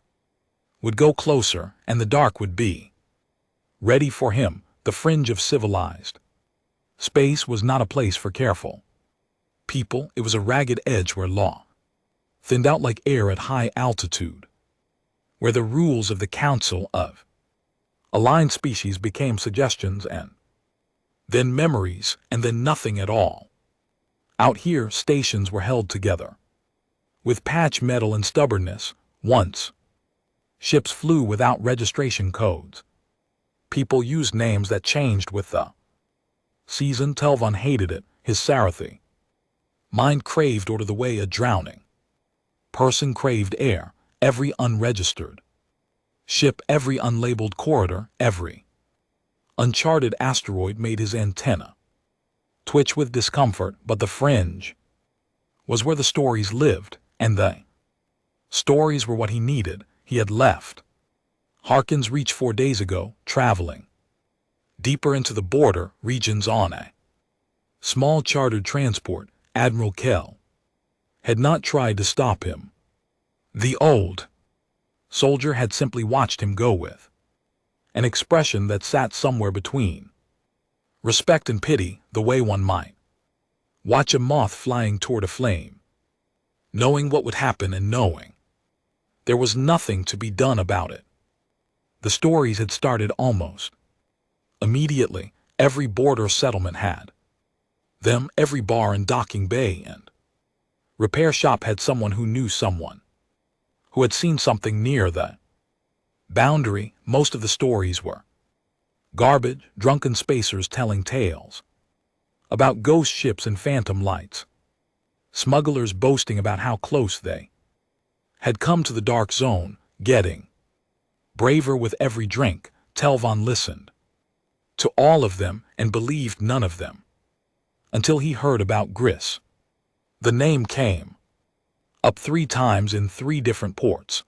would go closer, and the dark would be ready for him. The fringe of civilized space was not a place for careful people. It was a ragged edge where law thinned out like air at high altitude, where the rules of the Council of Aligned Species became suggestions, and then memories, and then nothing at all. Out here, stations were held together with patch metal and stubbornness. Once ships flew without registration codes. People used names that changed with the season. Telvan hated it. His Sarathi mind craved order the way a drowning person craved air. Every unregistered ship, every unlabeled corridor, every uncharted asteroid made his antenna twitch with discomfort. But the fringe was where the stories lived, and the stories were what he needed. He had left Harkin's reach 4 days ago, traveling deeper into the border regions on a small chartered transport. Admiral Kell had not tried to stop him. The old soldier had simply watched him go with an expression that sat somewhere between respect and pity, the way one might watch a moth flying toward a flame, knowing what would happen and knowing there was nothing to be done about it. The stories had started almost immediately. Every border settlement had them. Every bar and docking bay and repair shop had someone who knew someone who had seen something near the boundary. Most of the stories were garbage, drunken spacers telling tales about ghost ships and phantom lights, smugglers boasting about how close they had come to the dark zone, getting braver with every drink. Telvan listened to all of them and believed none of them until he heard about Gris. The name came up 3 times in 3 different ports,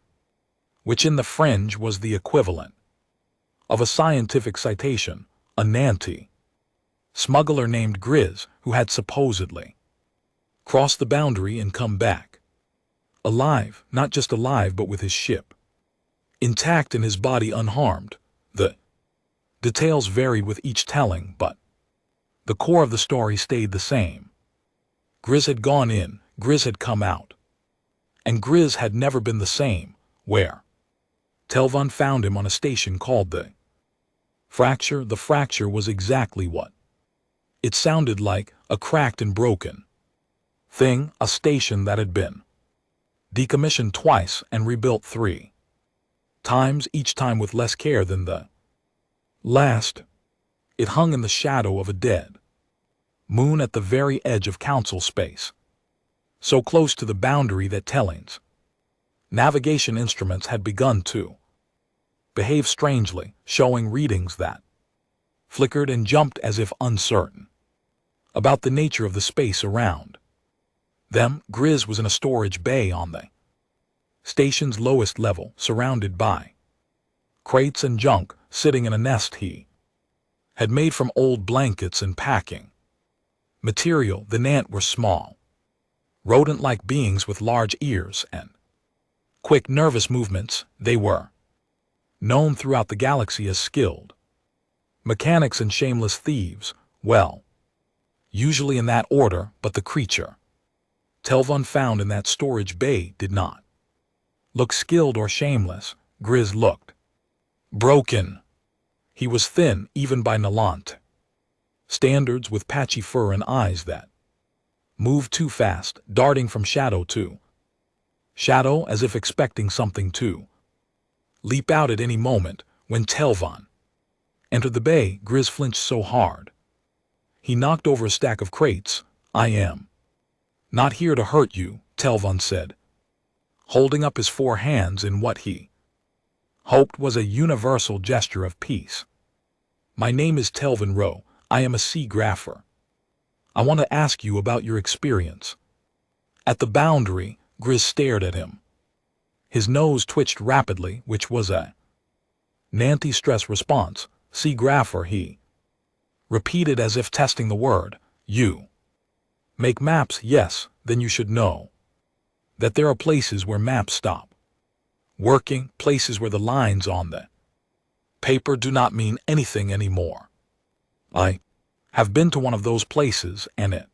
which in the fringe was the equivalent of a scientific citation. A Nanti smuggler named Gris, who had supposedly crossed the boundary and come back alive, not just alive but with his ship intact and his body unharmed. The details varied with each telling, but the core of the story stayed the same. Gris had gone in, Gris had come out, and Gris had never been the same. Where Telvan found him on a station called the Fracture. The fracture was exactly what it sounded like, a cracked and broken thing, a station that had been decommissioned twice and rebuilt 3 times, each time with less care than the last. It hung in the shadow of a dead moon at the very edge of council space, so close to the boundary that Telling's navigation instruments had begun to behave strangely, showing readings that flickered and jumped as if uncertain about the nature of the space around Grizz was in a storage bay on the station's lowest level, surrounded by crates and junk, sitting in a nest he had made from old blankets and packing material. The Nant were small, rodent-like beings with large ears and quick nervous movements. They were known throughout the galaxy as skilled mechanics and shameless thieves, well, usually in that order, but the creature Telvon found in that storage bay did not look skilled or shameless. Grizz looked broken. He was thin, even by Nalant standards, with patchy fur and eyes that moved too fast, darting from shadow to shadow as if expecting something to leap out at any moment. When Telvon entered the bay, Grizz flinched so hard he knocked over a stack of crates. "I am not here to hurt you," Telvon said, holding up his 4 hands in what he hoped was a universal gesture of peace. "My name is Telvin Rowe. I am a sea grapher. I want to ask you about your experience at the boundary." Grizz stared at him. His nose twitched rapidly, which was a anti-stress response. "Sea grapher," he repeated as if testing the word. "You make maps?" "Yes." "Then you should know that there are places where maps stop working, places where the lines on the paper do not mean anything anymore. I have been to one of those places, and it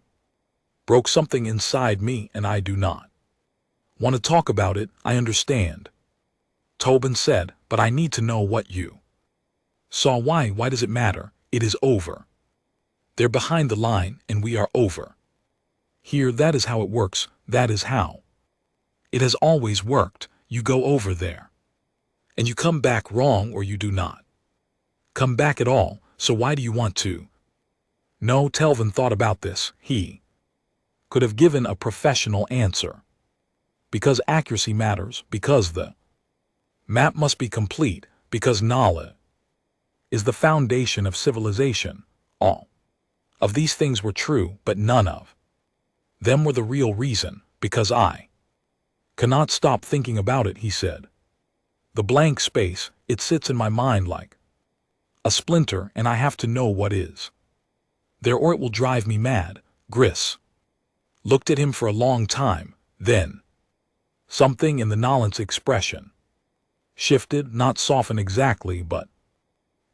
broke something inside me, and I do not want to talk about it." "I understand," Tobin said, "but I need to know what you saw." "Why? Why does it matter? It is over. They're behind the line, and we are over here. That is how it works. That is how it has always worked. You go over there, and you come back wrong, or you do not come back at all. So why do you want to know?" Telvin thought about this. He could have given a professional answer. Because accuracy matters, because the map must be complete, because knowledge is the foundation of civilization. All of these things were true, but none of them were the real reason. "Because I cannot stop thinking about it," he said. "The blank space, it sits in my mind like a splinter, and I have to know what is there, or it will drive me mad." Grizz looked at him for a long time. Then something in the Nolan's expression shifted, not softened exactly, but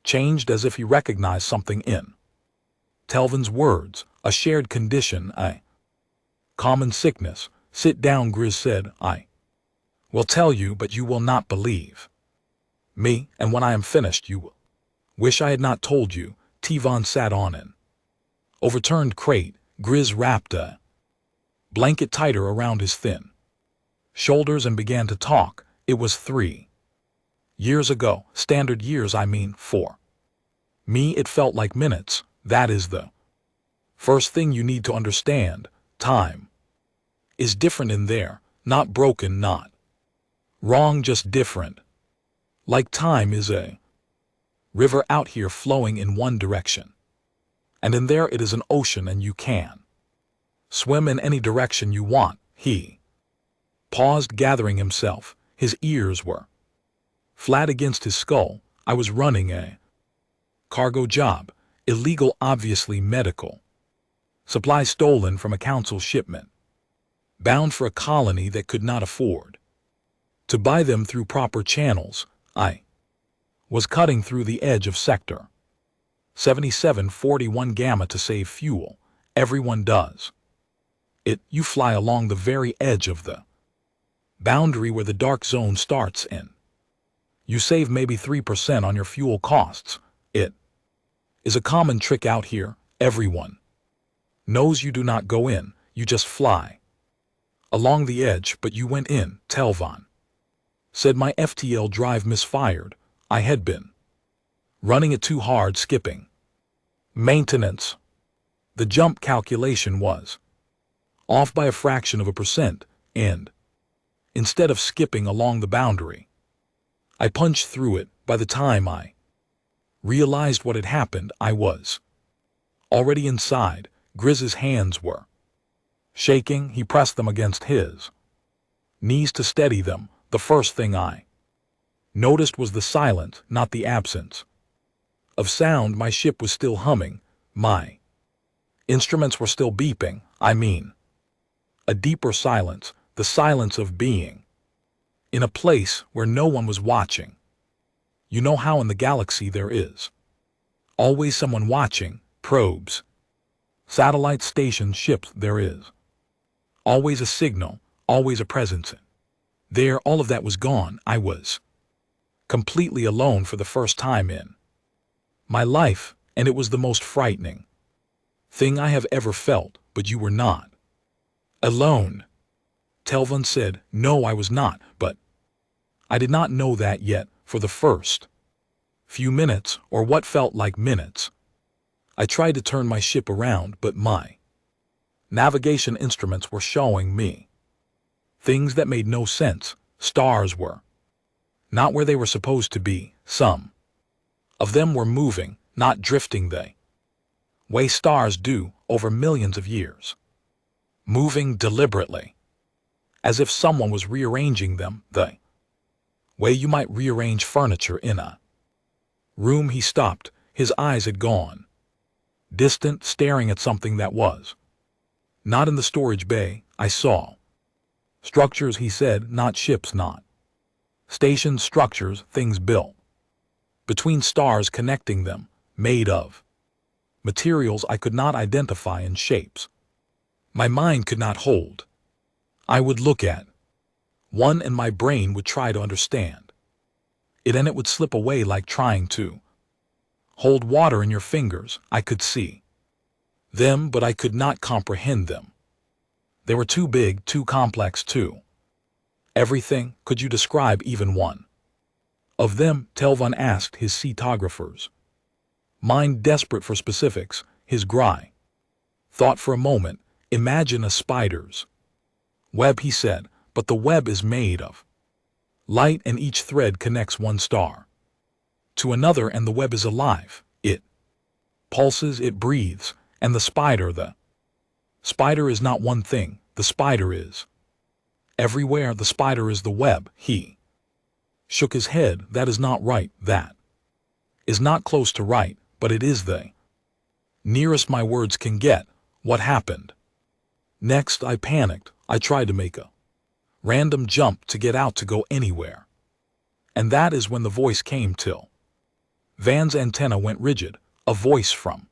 changed, as if he recognized something in Telvin's words. "A shared condition, a common sickness." "Sit down," Grizz said. "I will tell you, but you will not believe me, and when I am finished you will wish I had not told you." Tevon sat on an overturned crate. Grizz wrapped a blanket tighter around his thin shoulders and began to talk. "It was 3 years ago. Standard years, I mean. For me it felt like minutes. That is the first thing you need to understand. Time is different in there. Not broken, not wrong, just different. Like time is a river out here flowing in one direction, and in there it is an ocean, and you can swim in any direction you want." He paused, gathering himself. His ears were flat against his skull. "I was running a cargo job. Illegal, obviously medical. Supplies stolen from a council shipment. Bound for a colony that could not afford to buy them through proper channels. I was cutting through the edge of Sector 7741 Gamma to save fuel. Everyone does it. You fly along the very edge of the boundary where the dark zone starts, and you save maybe 3% on your fuel costs. It is a common trick out here. Everyone knows you do not go in, you just fly along the edge. But you went in." Telvon said. "My FTL drive misfired. I had been running it too hard, skipping maintenance. The jump calculation was off by a fraction of a percent, and instead of skipping along the boundary, I punched through it. By the time I realized what had happened, I was already inside." Grizz's hands were Shaking, he pressed them against his knees to steady them. The first thing I noticed was the silence, not the absence of sound. My ship was still humming. My instruments were still beeping. I mean, a deeper silence, the silence of being in a place where no one was watching. You know how in the galaxy there is always someone watching, probes, satellite stations, ships, there is always a signal, always a presence. There, all of that was gone. I was completely alone for the first time in my life, and it was the most frightening thing I have ever felt. But you were not alone, Telvon said. No, I was not, but I did not know that yet. For the first few minutes, or what felt like minutes, I tried to turn my ship around, but my navigation instruments were showing me things that made no sense. Stars were not where they were supposed to be. Some of them were moving, not drifting the way stars do over millions of years. Moving deliberately, as if someone was rearranging them the way you might rearrange furniture in a room. He stopped. His eyes had gone distant, staring at something that was not in the storage bay. I saw structures, he said, not ships, not stations, structures, things built between stars, connecting them, made of materials I could not identify, and shapes my mind could not hold. I would look at one and my brain would try to understand it, and it would slip away like trying to hold water in your fingers. I could see them, but I could not comprehend them. They were too big, too complex, too everything. Could you describe even one of them? Telvon asked his cetographers, mind desperate for specifics. His Gry thought for a moment. Imagine a spider's web, he said, but the web is made of light, and each thread connects one star to another, and the web is alive. It pulses, it breathes, and the spider is not one thing. The spider is everywhere. The spider is the web. He shook his head. That is not right. That is not close to right, but it is the nearest my words can get. What happened next? I panicked. I tried to make a random jump to get out, to go anywhere. And that is when the voice came. Till Van's antenna went rigid. A voice from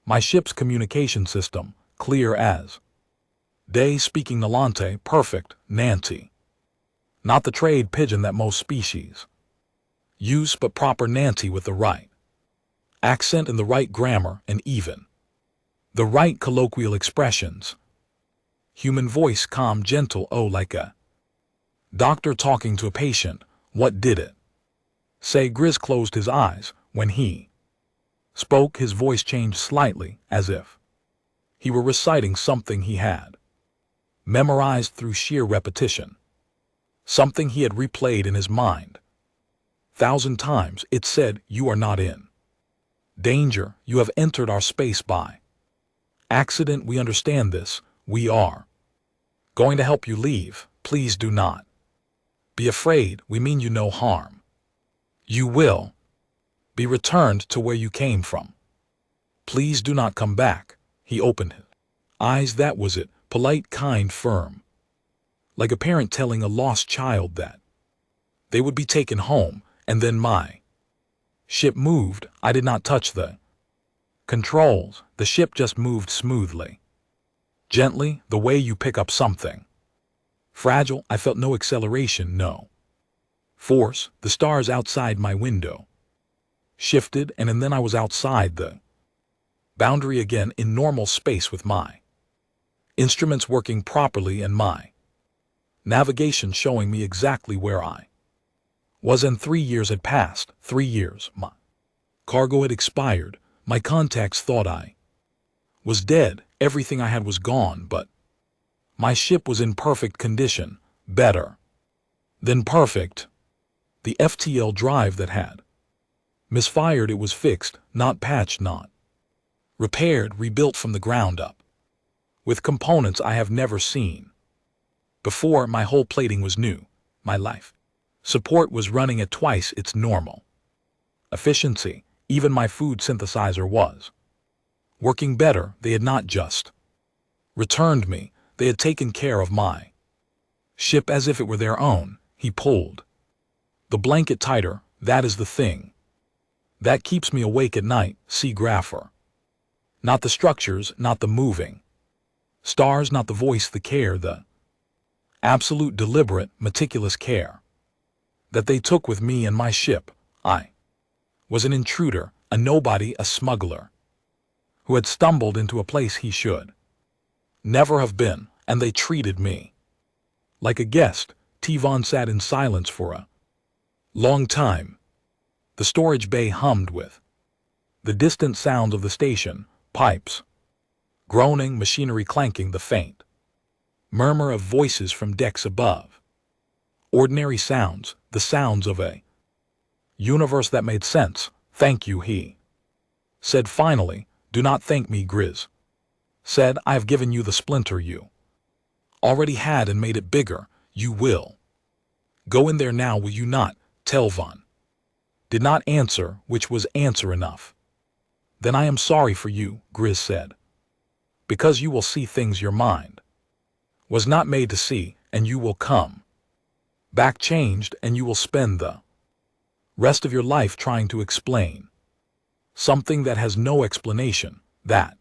my ship's communication system, clear as day, speaking Nalante, perfect, Nancy. Not the trade pigeon that most species use, but proper Nancy, with the right accent and the right grammar, and even the right colloquial expressions. Human voice, calm, gentle, oh, like a doctor talking to a patient. What did it say? Grizz closed his eyes. When he spoke, his voice changed slightly, as if he were reciting something he had memorized through sheer repetition, something he had replayed in his mind 1,000 times. It said, you are not in danger. You have entered our space by accident. We understand this. We are going to help you leave. Please do not be afraid. We mean you no harm. You will be returned to where you came from. Please do not come back. He opened his eyes. That was it. Polite, kind, firm. Like a parent telling a lost child that they would be taken home. And then my ship moved. I did not touch the controls. The ship just moved smoothly, gently, the way you pick up something fragile. I felt no acceleration, no force. The stars outside my window shifted, and then I was outside the boundary again, in normal space, with my instruments working properly and my navigation showing me exactly where I was. And 3 years had passed. 3 years. My cargo had expired. My contacts thought I was dead. Everything I had was gone, but my ship was in perfect condition, better than perfect. The FTL drive that had misfired, it was fixed, not patched, not repaired, rebuilt from the ground up. with components I have never seen. Before, my whole plating was new. My life support was running at twice its normal efficiency. Even my food synthesizer was working better. They had not just returned me, they had taken care of my ship as if it were their own. He pulled the blanket tighter. That is the thing that keeps me awake at night. See grapher. Not the structures, not the moving stars, not the voice, the care, the absolute deliberate, meticulous care that they took with me and my ship. I was an intruder, a nobody, a smuggler, who had stumbled into a place he should never have been, and they treated me like a guest. Tivon sat in silence for a long time. The storage bay hummed with the distant sounds of the station, pipes groaning, machinery clanking, the faint murmur of voices from decks above. Ordinary sounds, the sounds of a universe that made sense. Thank you, he said finally. Do not thank me, Grizz said. I have given you the splinter you already had and made it bigger. You will go in there now, will you not? Telvon did not answer, which was answer enough. Then I am sorry for you, Grizz said, because you will see things your mind was not made to see, and you will come back changed, and you will spend the rest of your life trying to explain something that has no explanation. That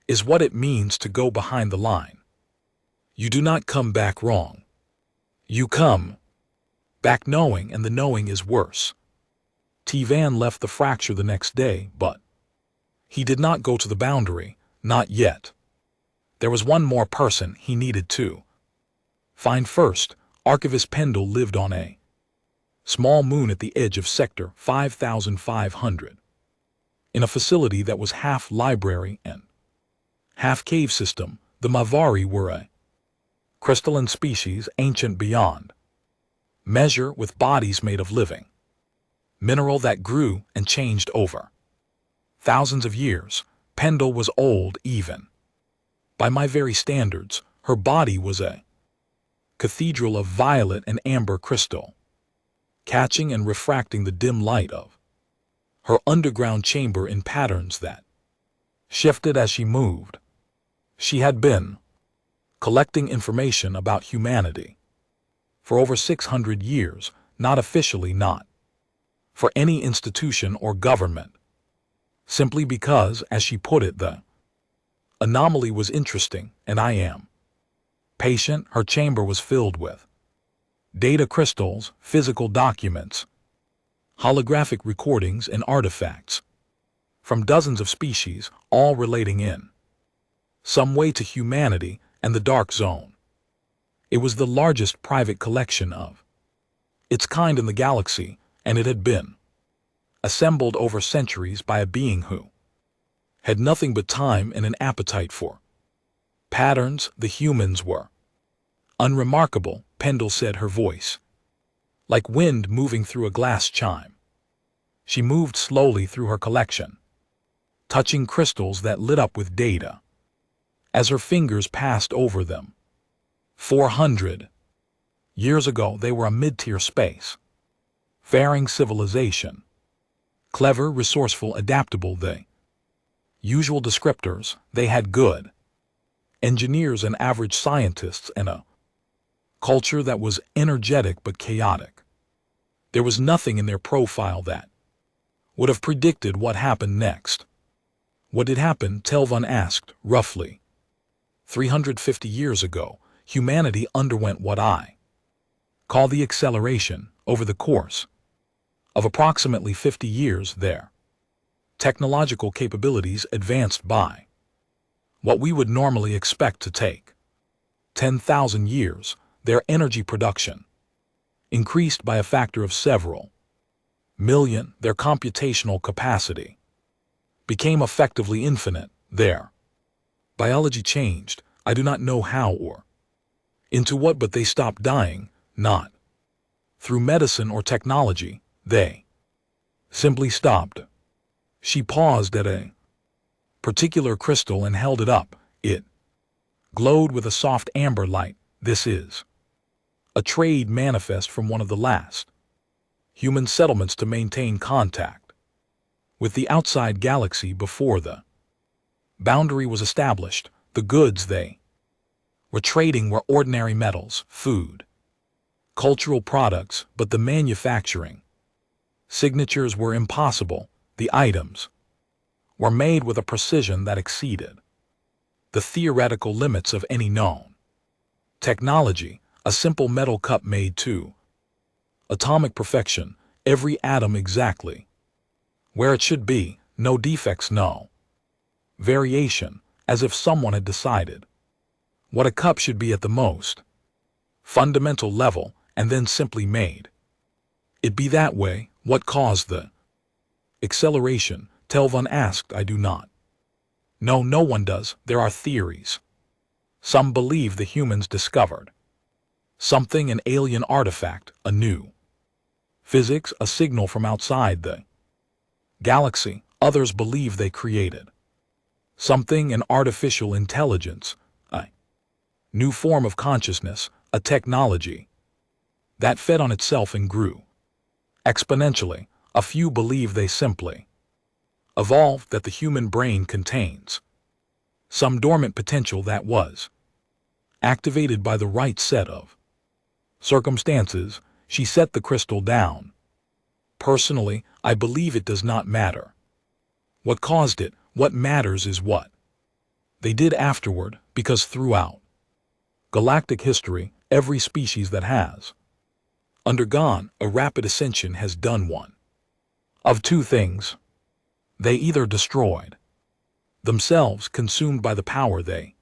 is what it means to go behind the line. You do not come back wrong. You come back knowing, and the knowing is worse. Tivan left the fracture the next day, but he did not go to the boundary, not yet. There was one more person he needed to find first. Archivist Pendle lived on a small moon at the edge of Sector 5500, in a facility that was half library and half cave system. The Mavari were a crystalline species, ancient beyond measure, with bodies made of living mineral that grew and changed over thousands of years. Pendle was old even by my very standards. Her body was a cathedral of violet and amber crystal, catching and refracting the dim light of her underground chamber in patterns that shifted as she moved. She had been collecting information about humanity for over 600 years, not officially, not for any institution or government, simply because, as she put it, the anomaly was interesting, and I am patient. Her chamber was filled with data crystals, physical documents, holographic recordings, and artifacts from dozens of species, all relating in some way to humanity and the Dark Zone. It was the largest private collection of its kind in the galaxy, and it had been assembled over centuries by a being who had nothing but time and an appetite for patterns. The humans were unremarkable, Pendle said, her voice like wind moving through a glass chime. She moved slowly through her collection, touching crystals that lit up with data as her fingers passed over them. 400 years ago, they were a mid-tier space faring civilization. Clever, resourceful, adaptable, they usual descriptors. They had good engineers and average scientists, and a culture that was energetic but chaotic. There was nothing in their profile that would have predicted what happened next. What did happen? Telvon asked, roughly. 350 years ago, humanity underwent what I call the acceleration. Over the course of approximately 50 years, their technological capabilities advanced by what we would normally expect to take 10,000 years. Their energy production increased by a factor of several million. Their computational capacity became effectively infinite. Their biology changed. I do not know how or into what, but they stopped dying, not through medicine or technology. They simply stopped. She paused at a particular crystal and held it up. It glowed with a soft amber light. This is a trade manifest from one of the last human settlements to maintain contact with the outside galaxy before the boundary was established. The goods they were trading were ordinary metals, food, cultural products, but the manufacturing signatures were impossible. The items were made with a precision that exceeded the theoretical limits of any known technology. A simple metal cup made to atomic perfection, every atom exactly where it should be, no defects, no variation, as if someone had decided what a cup should be at the most fundamental level and then simply made it be that way. What caused the acceleration? Telvan asked. I do not know. No one does. There are theories. Some believe the humans discovered something, an alien artifact, a new physics, a signal from outside the galaxy. Others believe they created something, an artificial intelligence, a new form of consciousness, a technology that fed on itself and grew exponentially. A few believe they simply evolved, that the human brain contains some dormant potential that was activated by the right set of circumstances. She set the crystal down. Personally, I believe it does not matter what caused it. What matters is what they did afterward, because throughout galactic history, every species that has undergone a rapid ascension has done one of two things. They either destroyed themselves, consumed by the power they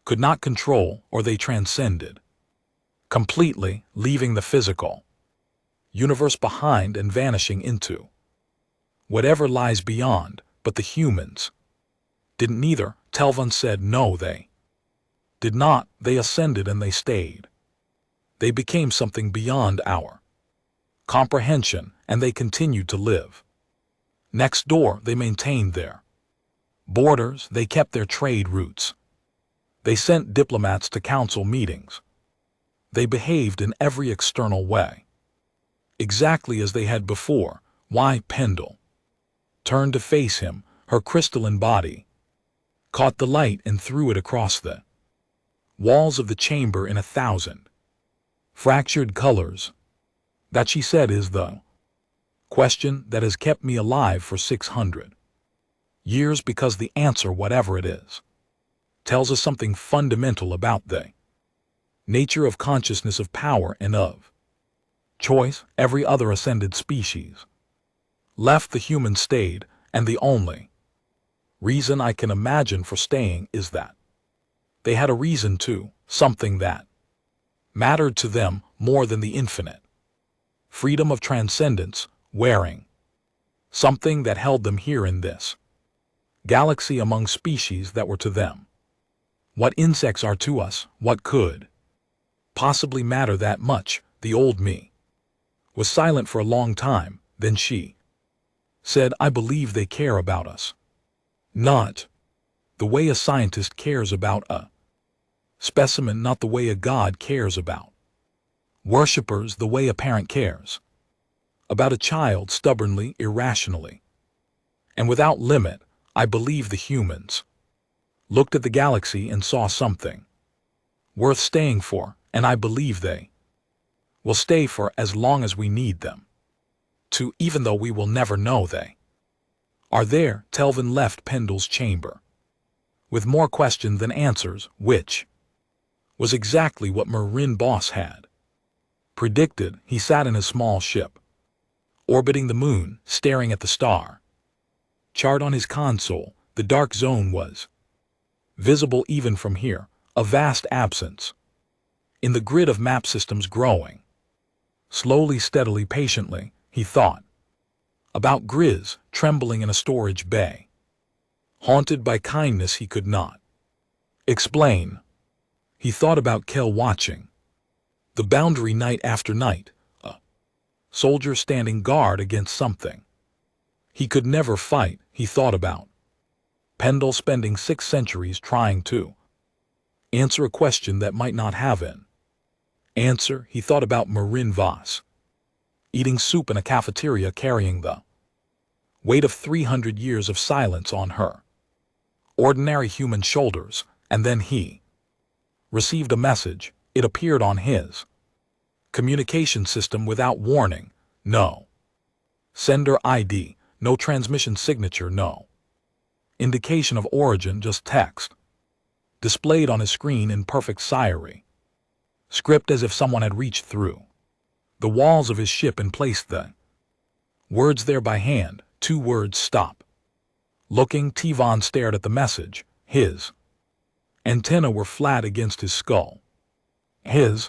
could not control, or they transcended completely, leaving the physical universe behind and vanishing into whatever lies beyond. But the humans didn't neither. Telvan said. No, they did not. They ascended and they stayed. They became something beyond our comprehension, and they continued to live next door. They maintained their borders. They kept their trade routes. They sent diplomats to council meetings. They behaved in every external way exactly as they had before. Why? Pendle turned to face him. Her crystalline body caught the light and threw it across the walls of the chamber in 1,000 fractured colors. That, she said, is the question that has kept me alive for 600 years, because the answer, whatever it is, tells us something fundamental about the nature of consciousness, of power, and of choice. Every other ascended species left, the human stayed, and the only reason I can imagine for staying is that they had a reason to, something that mattered to them more than the infinite freedom of transcendence, wearing something that held them here in this galaxy among species that were to them what insects are to us. What could possibly matter that much? The old me was silent for a long time. Then she said, I believe they care about us. Not the way a scientist cares about a specimen, not the way a god cares about worshippers, the way a parent cares about a child, stubbornly, irrationally, and without limit. I believe the humans looked at the galaxy and saw something worth staying for, and I believe they will stay for as long as we need them to, even though we will never know they are there. Telvan left Pendle's chamber with more questions than answers, which was exactly what Marin Boss had predicted. He sat in his small ship, orbiting the moon, staring at the star chart on his console. The dark zone was visible even from here, a vast absence in the grid of map systems growing slowly, steadily, patiently. He thought about Grizz, trembling in a storage bay, haunted by kindness he could not explain. He thought about Kel watching the boundary night after night, a soldier standing guard against something he could never fight. He thought about Pendle spending 6 centuries trying to Answer a question that might not have an answer. He thought about Marin Voss, eating soup in a cafeteria carrying the weight of 300 years of silence on her ordinary human shoulders, and then he received a message. It appeared on his communication system without warning. No sender ID, no transmission signature, no indication of origin, just text displayed on his screen in perfect Siri script, as if someone had reached through the walls of his ship and placed the words there by hand. 2 words: stop looking. Tevon stared at the message. His antennae were flat against his skull. His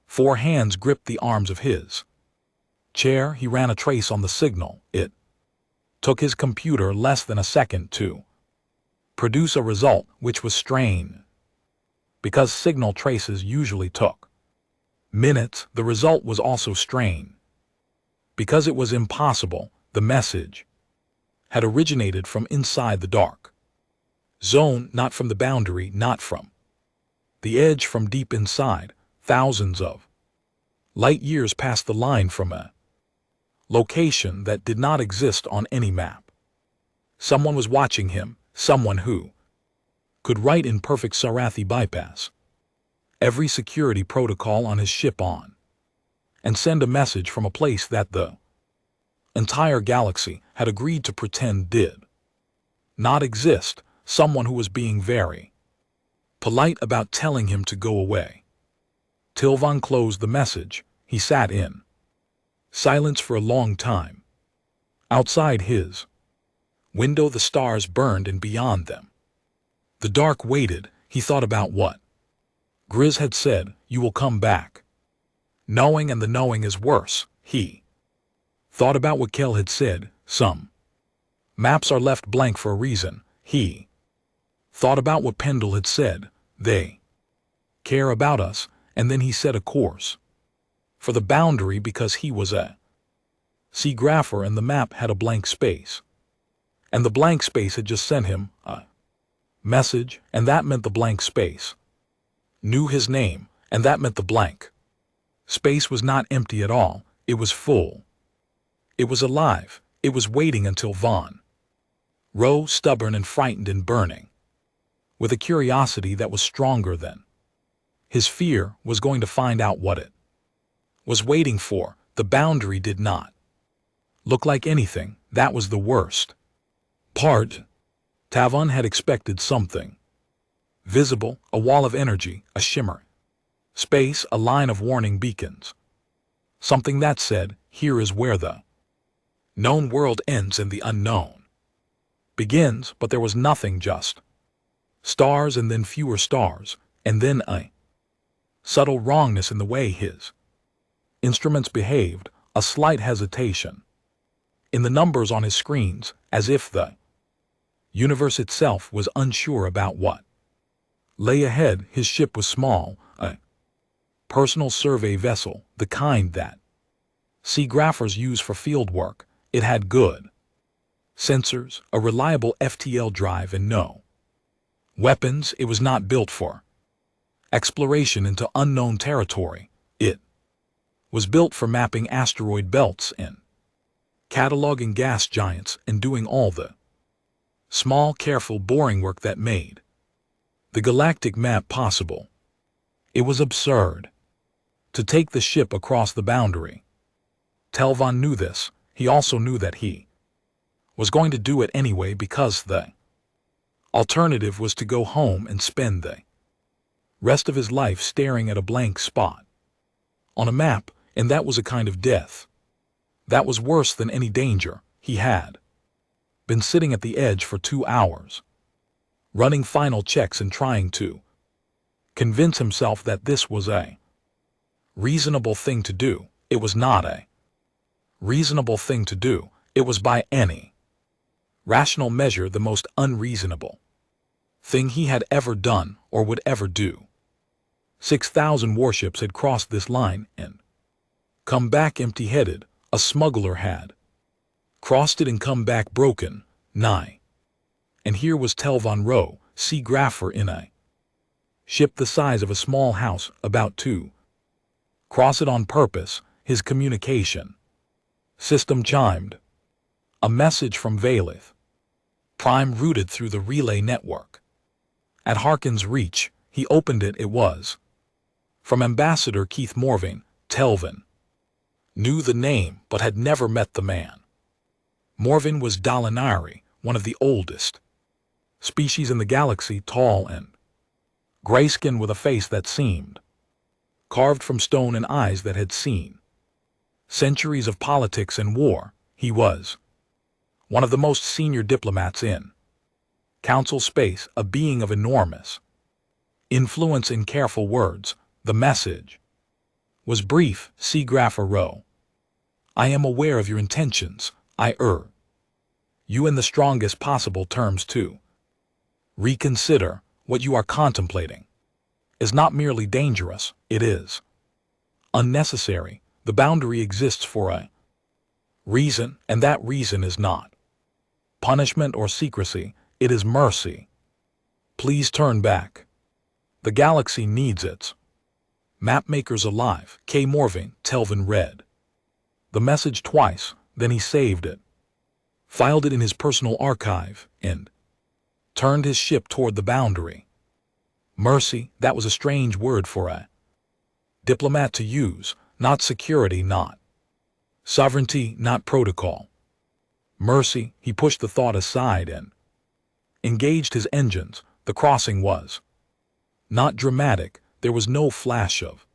4 hands gripped the arms of his chair. He ran a trace on the signal. It took his computer less than a second to produce a result, which was strange. Because signal traces usually took minutes, the result was also strange. Because it was impossible, the message had originated from inside the dark zone, not from the boundary, not from the edge, from deep inside, thousands of light years past the line, from a location that did not exist on any map. Someone was watching him, someone who could write in perfect Sarathi bypass every security protocol on his ship on and send a message from a place that the entire galaxy had agreed to pretend did not exist. Someone who was being very polite about telling him to go away. Tevon closed the message. He sat in silence for a long time. Outside his window, the stars burned, and beyond them the dark waited. He thought about what Grizz had said, "You will come back." Knowing, and the knowing is worse. He thought about what Kel had said, some maps are left blank for a reason. He thought about what Pendle had said, they care about us, and then he set a course for the boundary because he was a seagrapher and the map had a blank space. And the blank space had just sent him a message, and that meant the blank space knew his name, and that meant the blank space was not empty at all. It was full. It was alive. It was waiting until Von Rowe, stubborn and frightened and burning with a curiosity that was stronger than his fear, was going to find out what it was waiting for. The boundary did not look like anything. That was the worst part. Tevon had expected something visible, a wall of energy, a shimmer, space, a line of warning beacons, something that said, here is where the known world ends and the unknown begins. But there was nothing, just stars, and then fewer stars, and then a subtle wrongness in the way his instruments behaved, a slight hesitation in the numbers on his screens, as if the universe itself was unsure about what lay ahead. His ship was small, a personal survey vessel, the kind that seagraphers use for field work. It had good sensors, a reliable FTL drive, and no weapons. It was not built for exploration into unknown territory. It was built for mapping asteroid belts and cataloging gas giants and doing all the small, careful, boring work that made the galactic map possible. It was absurd to take the ship across the boundary. Tevon knew this. He also knew that he was going to do it anyway, because the alternative was to go home and spend the rest of his life staring at a blank spot on a map, and that was a kind of death that was worse than any danger. He had been sitting at the edge for 2 hours, running final checks and trying to convince himself that this was a reasonable thing to do. It was not a reasonable thing to do. It was by any rational measure the most unreasonable thing he had ever done or would ever do. 6,000 warships had crossed this line and come back empty-headed. A smuggler had crossed it and come back broken, nigh. And here was Tevon Rowe, seagrapher, in a Ship the size of a small house, about 2. Cross it on purpose, his communication system chimed. A message from Valith. Prime routed through the relay network. At Harkin's reach, he opened it. It was from Ambassador Keith Morvane, Telvin. Knew the name, but had never met the man. Morvane was Dalinari, one of the oldest species in the galaxy, tall and gray-skinned with a face that seemed carved from stone and eyes that had seen centuries of politics and war. He was one of the most senior diplomats in Council space, a being of enormous influence. In careful words, the message was brief. Seagrapher Row. I am aware of your intentions. I urge you in the strongest possible terms to reconsider. What you are contemplating is not merely dangerous, it is unnecessary. The boundary exists for a reason, and that reason is not punishment or secrecy, it is mercy. Please turn back. The galaxy needs its mapmakers alive. K. Morvane, Telvin read the message twice, then he saved it, filed it in his personal archive, and turned his ship toward the boundary. Mercy, that was a strange word for a diplomat to use. Not security, not sovereignty, not protocol. Mercy. He pushed the thought aside and engaged his engines. The crossing was not dramatic. There was no flash of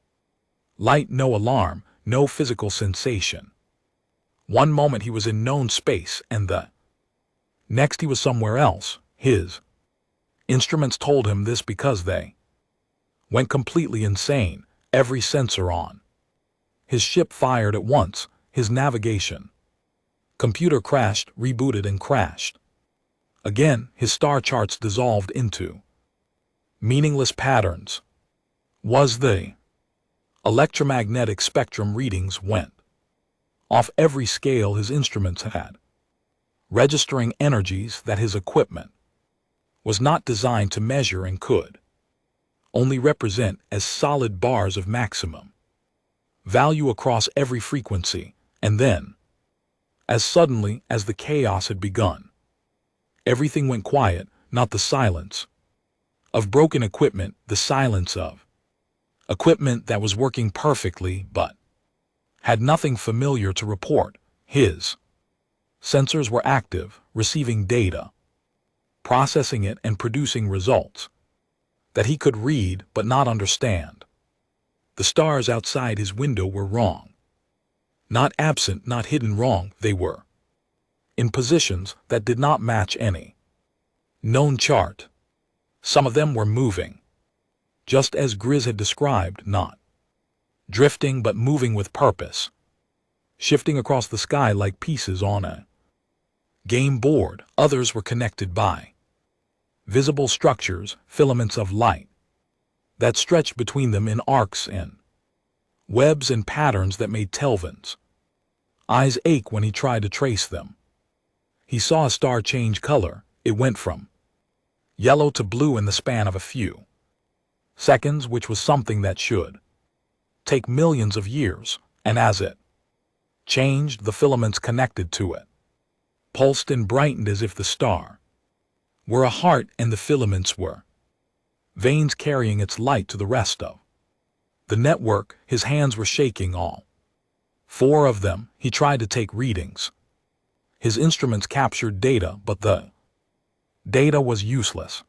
light, no alarm, no physical sensation. One moment he was in known space, and the next he was somewhere else. His instruments told him this because they went completely insane, every sensor on. His ship fired at once. His navigation computer crashed, rebooted, and crashed again. His star charts dissolved into meaningless patterns. Was the electromagnetic spectrum readings went off every scale his instruments had, registering energies that his equipment was not designed to measure and could only represent as solid bars of maximum value across every frequency. And then, as suddenly as the chaos had begun, everything went quiet. Not the silence of broken equipment, the silence of equipment that was working perfectly but had nothing familiar to report. His sensors were active, receiving data, processing it, and producing results that he could read but not understand. The stars outside his window were wrong. Not absent, not hidden, wrong. They were in positions that did not match any known chart. Some of them were moving, just as Grizz had described, not drifting but moving with purpose, shifting across the sky like pieces on a game board. Others were connected by visible structures, filaments of light that stretched between them in arcs and webs and patterns that made Telvin's eyes ache when he tried to trace them. He saw a star change color. It went from yellow to blue in the span of a few seconds, which was something that should take millions of years, and as it changed, the filaments connected to it pulsed and brightened as if the star were a heart and the filaments were veins carrying its light to the rest of the network. His hands were shaking, all 4 of them. He tried to take readings. His instruments captured data, but the data was useless.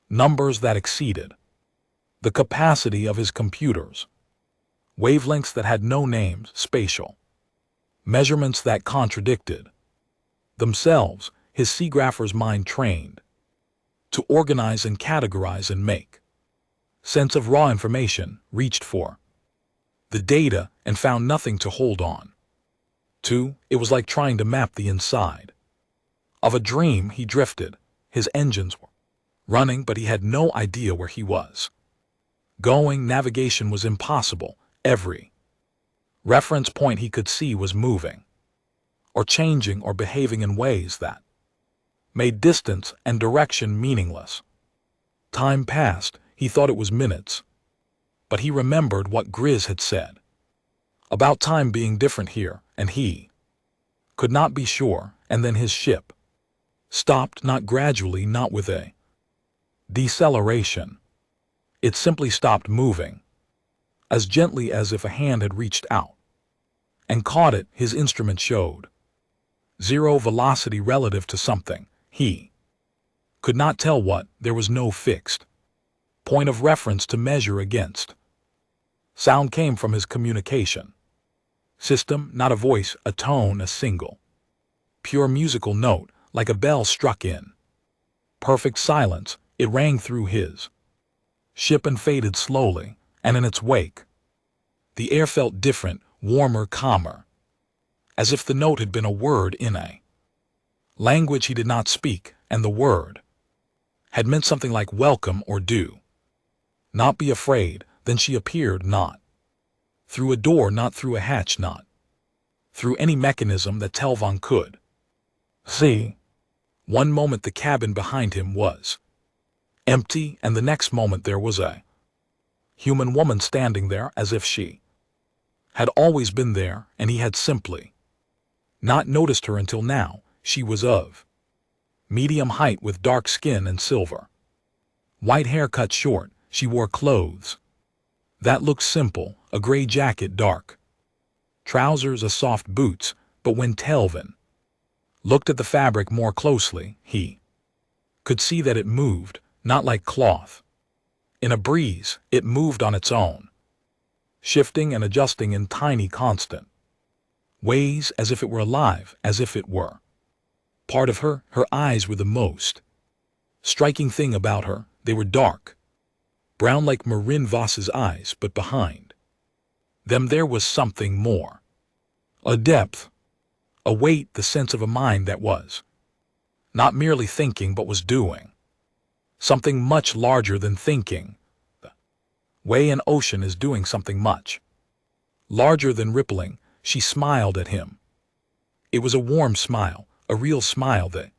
Numbers that exceeded the capacity of his computers. Wavelengths that had no names, spatial measurements that contradicted themselves. His seagrapher's mind trained to organize and categorize and make sense of raw information, reached for the data and found nothing to hold on to. It was like trying to map the inside of a dream. He drifted. His engines were running, but he had no idea where he was going. Navigation was impossible. Every reference point he could see was moving, or changing, or behaving in ways that made distance and direction meaningless. Time passed. He thought it was minutes. But he remembered what Grizz had said about time being different here, and he could not be sure. And then his ship stopped, not gradually, not with a deceleration. It simply stopped moving, as gently as if a hand had reached out and caught it. His instrument showed zero velocity relative to something. He could not tell what. There was no fixed point of reference to measure against. Sound came from his communication system, not a voice, a tone, a single pure musical note, like a bell struck in perfect silence. It rang through his ship and faded slowly, and in its wake the air felt different, warmer, calmer, as if the note had been a word in a language he did not speak, and the word had meant something like welcome or do not be afraid. Then she appeared, not through a door, not through a hatch, not through any mechanism that Telvan could see. One moment the cabin behind him was empty, and the next moment there was a human woman standing there, as if she had always been there, and he had simply not noticed her until now. She was of medium height with dark skin and silver white hair cut short. She wore clothes that looked simple, a gray jacket, dark trousers, a soft boots. But when Telvan looked at the fabric more closely, he could see that it moved, not like cloth in a breeze. It moved on its own, shifting and adjusting in tiny, constant ways, as if it were alive, as if it were part of her. Her eyes were the most striking thing about her. They were dark brown, like Marin Voss's eyes, but behind them there was something more, a depth, a weight, the sense of a mind that was not merely thinking but was doing something much larger than thinking, the way an ocean is doing something much larger than rippling. She smiled at him. It was a warm smile, a real smile, the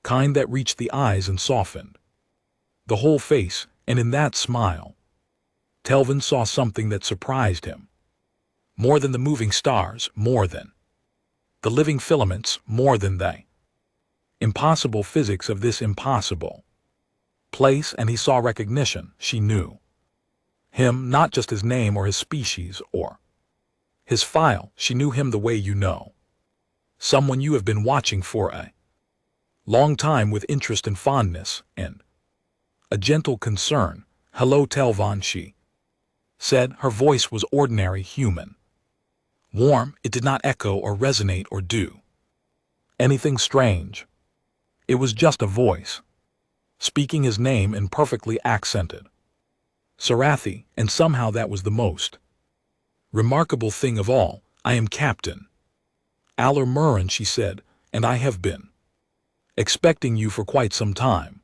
kind that reached the eyes and softened the whole face. And in that smile, Telvan saw something that surprised him. More than the moving stars, more than the living filaments, more than the impossible physics of this impossible place. And he saw recognition. She knew him, not just his name or his species or his file. She knew him the way you know someone you have been watching for a long time, with interest and fondness and a gentle concern. "Hello, Telvan," she said. Her voice was ordinary, human, warm. It did not echo or resonate or do anything strange. It was just a voice, speaking his name in perfectly accented Sarathi, and somehow that was the most remarkable thing of all. "I am Captain Aller Murren," she said, "and I have been expecting you for quite some time."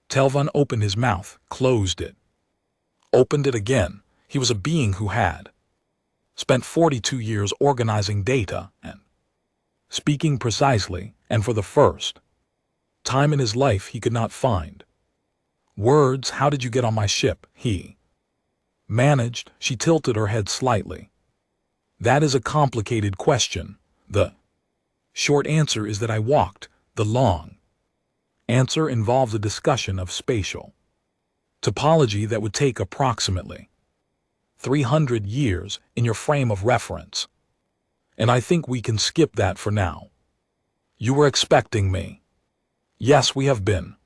Telvan opened his mouth, closed it, opened it again. He was a being who had spent 42 years organizing data and speaking precisely, and for the first time in his life he could not find words. "How did you get on my ship?" he managed. She tilted her head slightly. "That is a complicated question. The short answer is that I walked. The long answer involves a discussion of spatial topology that would take approximately 300 years in your frame of reference. And I think we can skip that for now." "You were expecting me?" "Yes, we have been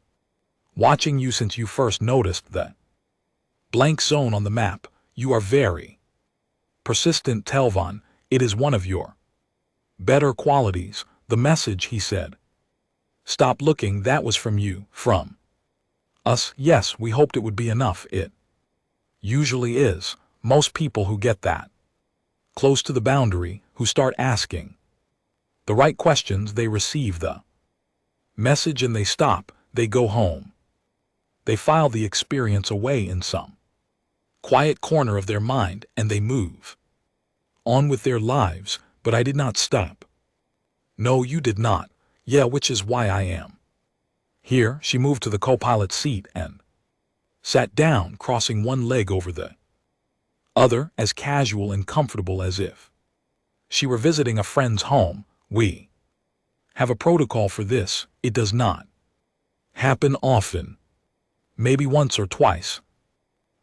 watching you since you first noticed the blank zone on the map. You are very persistent, Telvan. It is one of your better qualities." "The message," he said. "Stop looking, that was from you." "From us?" "Yes, we hoped it would be enough." "It usually is. Most people who get that close to the boundary, who start asking the right questions, they receive the message and they stop, they go home. They file the experience away in some quiet corner of their mind, and they move on with their lives. But I did not stop." "No, you did not." "Yeah, which is why I am here." She moved to the co-pilot seat and Sat down, crossing one leg over the other, as casual and comfortable as if she were visiting a friend's home. We have a protocol for this. It does not happen often. Maybe once or twice.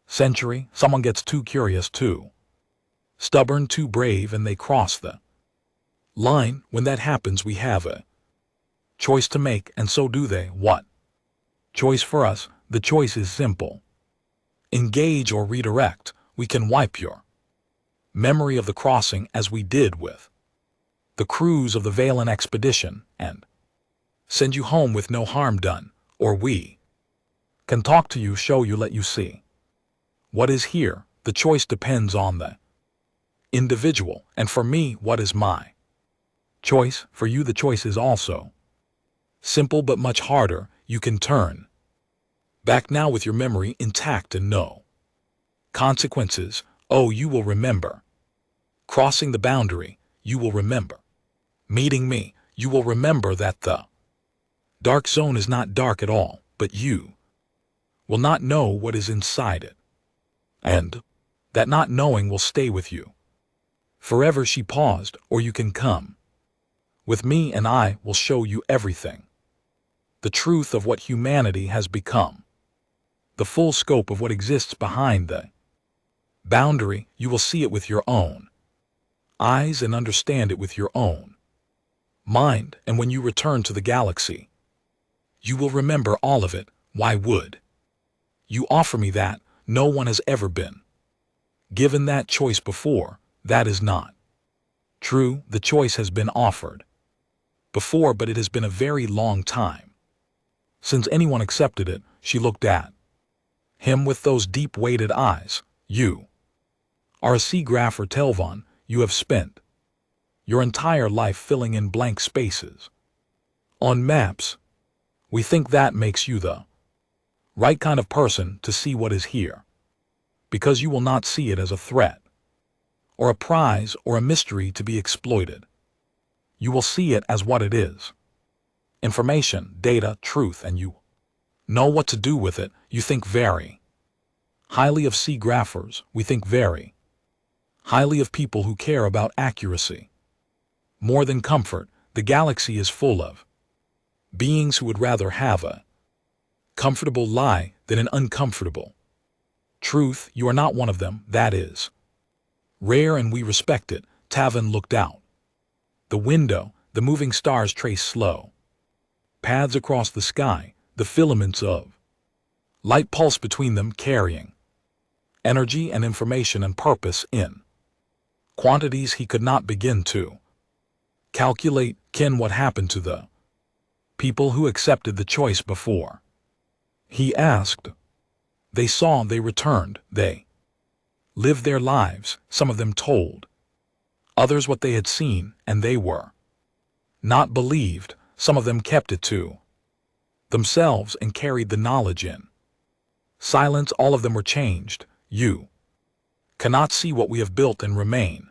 Century, someone gets too curious, too stubborn, too brave, and they cross the line. When that happens, we have a choice to make, and so do they. What choice for us? The choice is simple. Engage or redirect. We can wipe your memory of the crossing, as we did with the cruise of the Valen expedition, and send you home with no harm done. Or we can talk to you, show you, let you see what is here. The choice depends on the individual, and for me, what is my choice? For you, the choice is also simple but much harder. You can turn back now with your memory intact and no consequences. Oh, you will remember crossing the boundary. You will remember meeting me. You will remember that the dark zone is not dark at all, but you will not know what is inside it. And that not knowing will stay with you forever. She paused. Or you can come with me and I will show you everything. The truth of what humanity has become. The full scope of what exists behind the boundary. You will see it with your own eyes and understand it with your own mind. And when you return to the galaxy, you will remember all of it. Why would you offer me that? No one has ever been given that choice before. That is not true. The choice has been offered before, but it has been a very long time since anyone accepted it. She looked at him with those deep-weighted eyes. You are a seagrapher, Telvan. You have spent your entire life filling in blank spaces on maps. We think that makes you the right kind of person to see what is here, because you will not see it as a threat or a prize or a mystery to be exploited. You will see it as what it is: information, data, truth, and you know what to do with it. You think very highly of seagraphers. We think very highly of people who care about accuracy more than comfort. The galaxy is full of beings who would rather have a comfortable lie than an uncomfortable truth. You are not one of them. That is rare, and we respect it. Tavan looked out the window. The moving stars trace slow paths across the sky. The filaments of light pulse between them, carrying energy and information and purpose in quantities he could not begin to calculate. Ken, what happened to the people who accepted the choice before? He asked. They saw, they returned, they lived their lives. Some of them told others what they had seen, and they were not believed. Some of them kept it to themselves and carried the knowledge in silence. All of them were changed. You cannot see what we have built and remain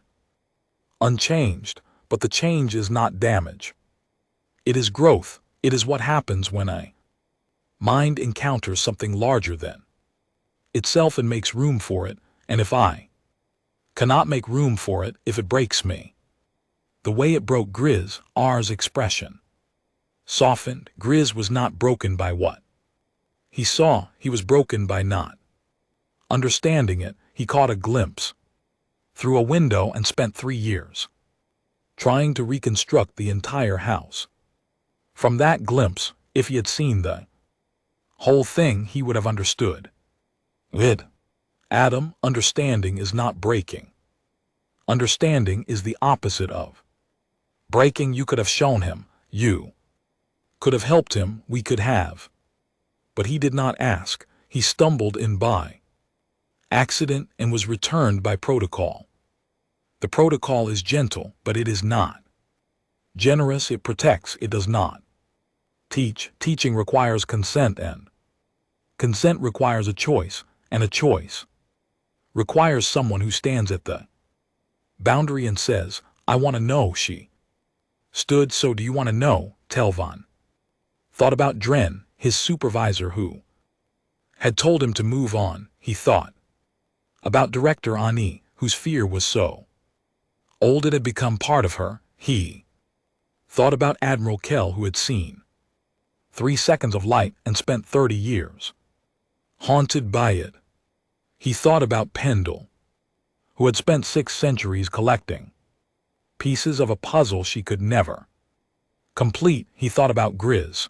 unchanged, but the change is not damage. It is growth. It is what happens when a mind encounters something larger than itself and makes room for it. And if I cannot make room for it, if it breaks me, the way it broke Grizz, R's expression softened. Grizz was not broken by what he saw. He was broken by not understanding it. He caught a glimpse through a window and spent 3 years trying to reconstruct the entire house. From that glimpse, if he had seen the whole thing, he would have understood it. Adam, understanding is not breaking. Understanding is the opposite of breaking. You could have shown him. You could have helped him. We could have. But he did not ask. He stumbled in by accident and was returned by protocol. The protocol is gentle, but it is not generous. It protects. It does not teach. Teaching requires consent, and consent requires a choice, and a choice requires someone who stands at the boundary and says, I want to know. She stood. So do you want to know? Telvan thought about Dren, his supervisor, who had told him to move on, he thought. About Director Ani, whose fear was so old it had become part of her. He thought about Admiral Kell, who had seen 3 seconds of light and spent 30 years haunted by it. He thought about Pendle, who had spent 6 centuries collecting pieces of a puzzle she could never complete. He thought about Grizz,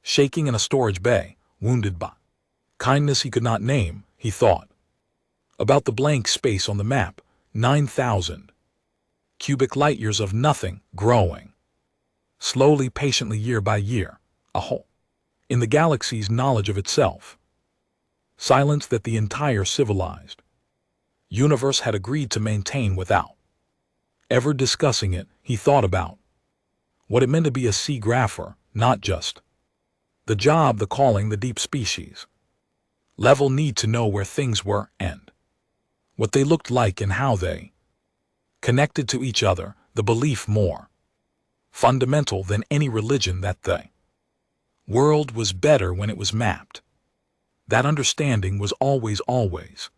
shaking in a storage bay, wounded by kindness he could not name. He thought about the blank space on the map, 9,000 cubic light years of nothing, growing slowly, patiently, year by year, a hole in the galaxy's knowledge of itself. Silence that the entire civilized universe had agreed to maintain without ever discussing it. He thought about what it meant to be a sea grapher, not just the job, the calling, the deep species level need to know where things were and what they looked like and how they connected to each other, the belief more fundamental than any religion that the world was better when it was mapped. That understanding was always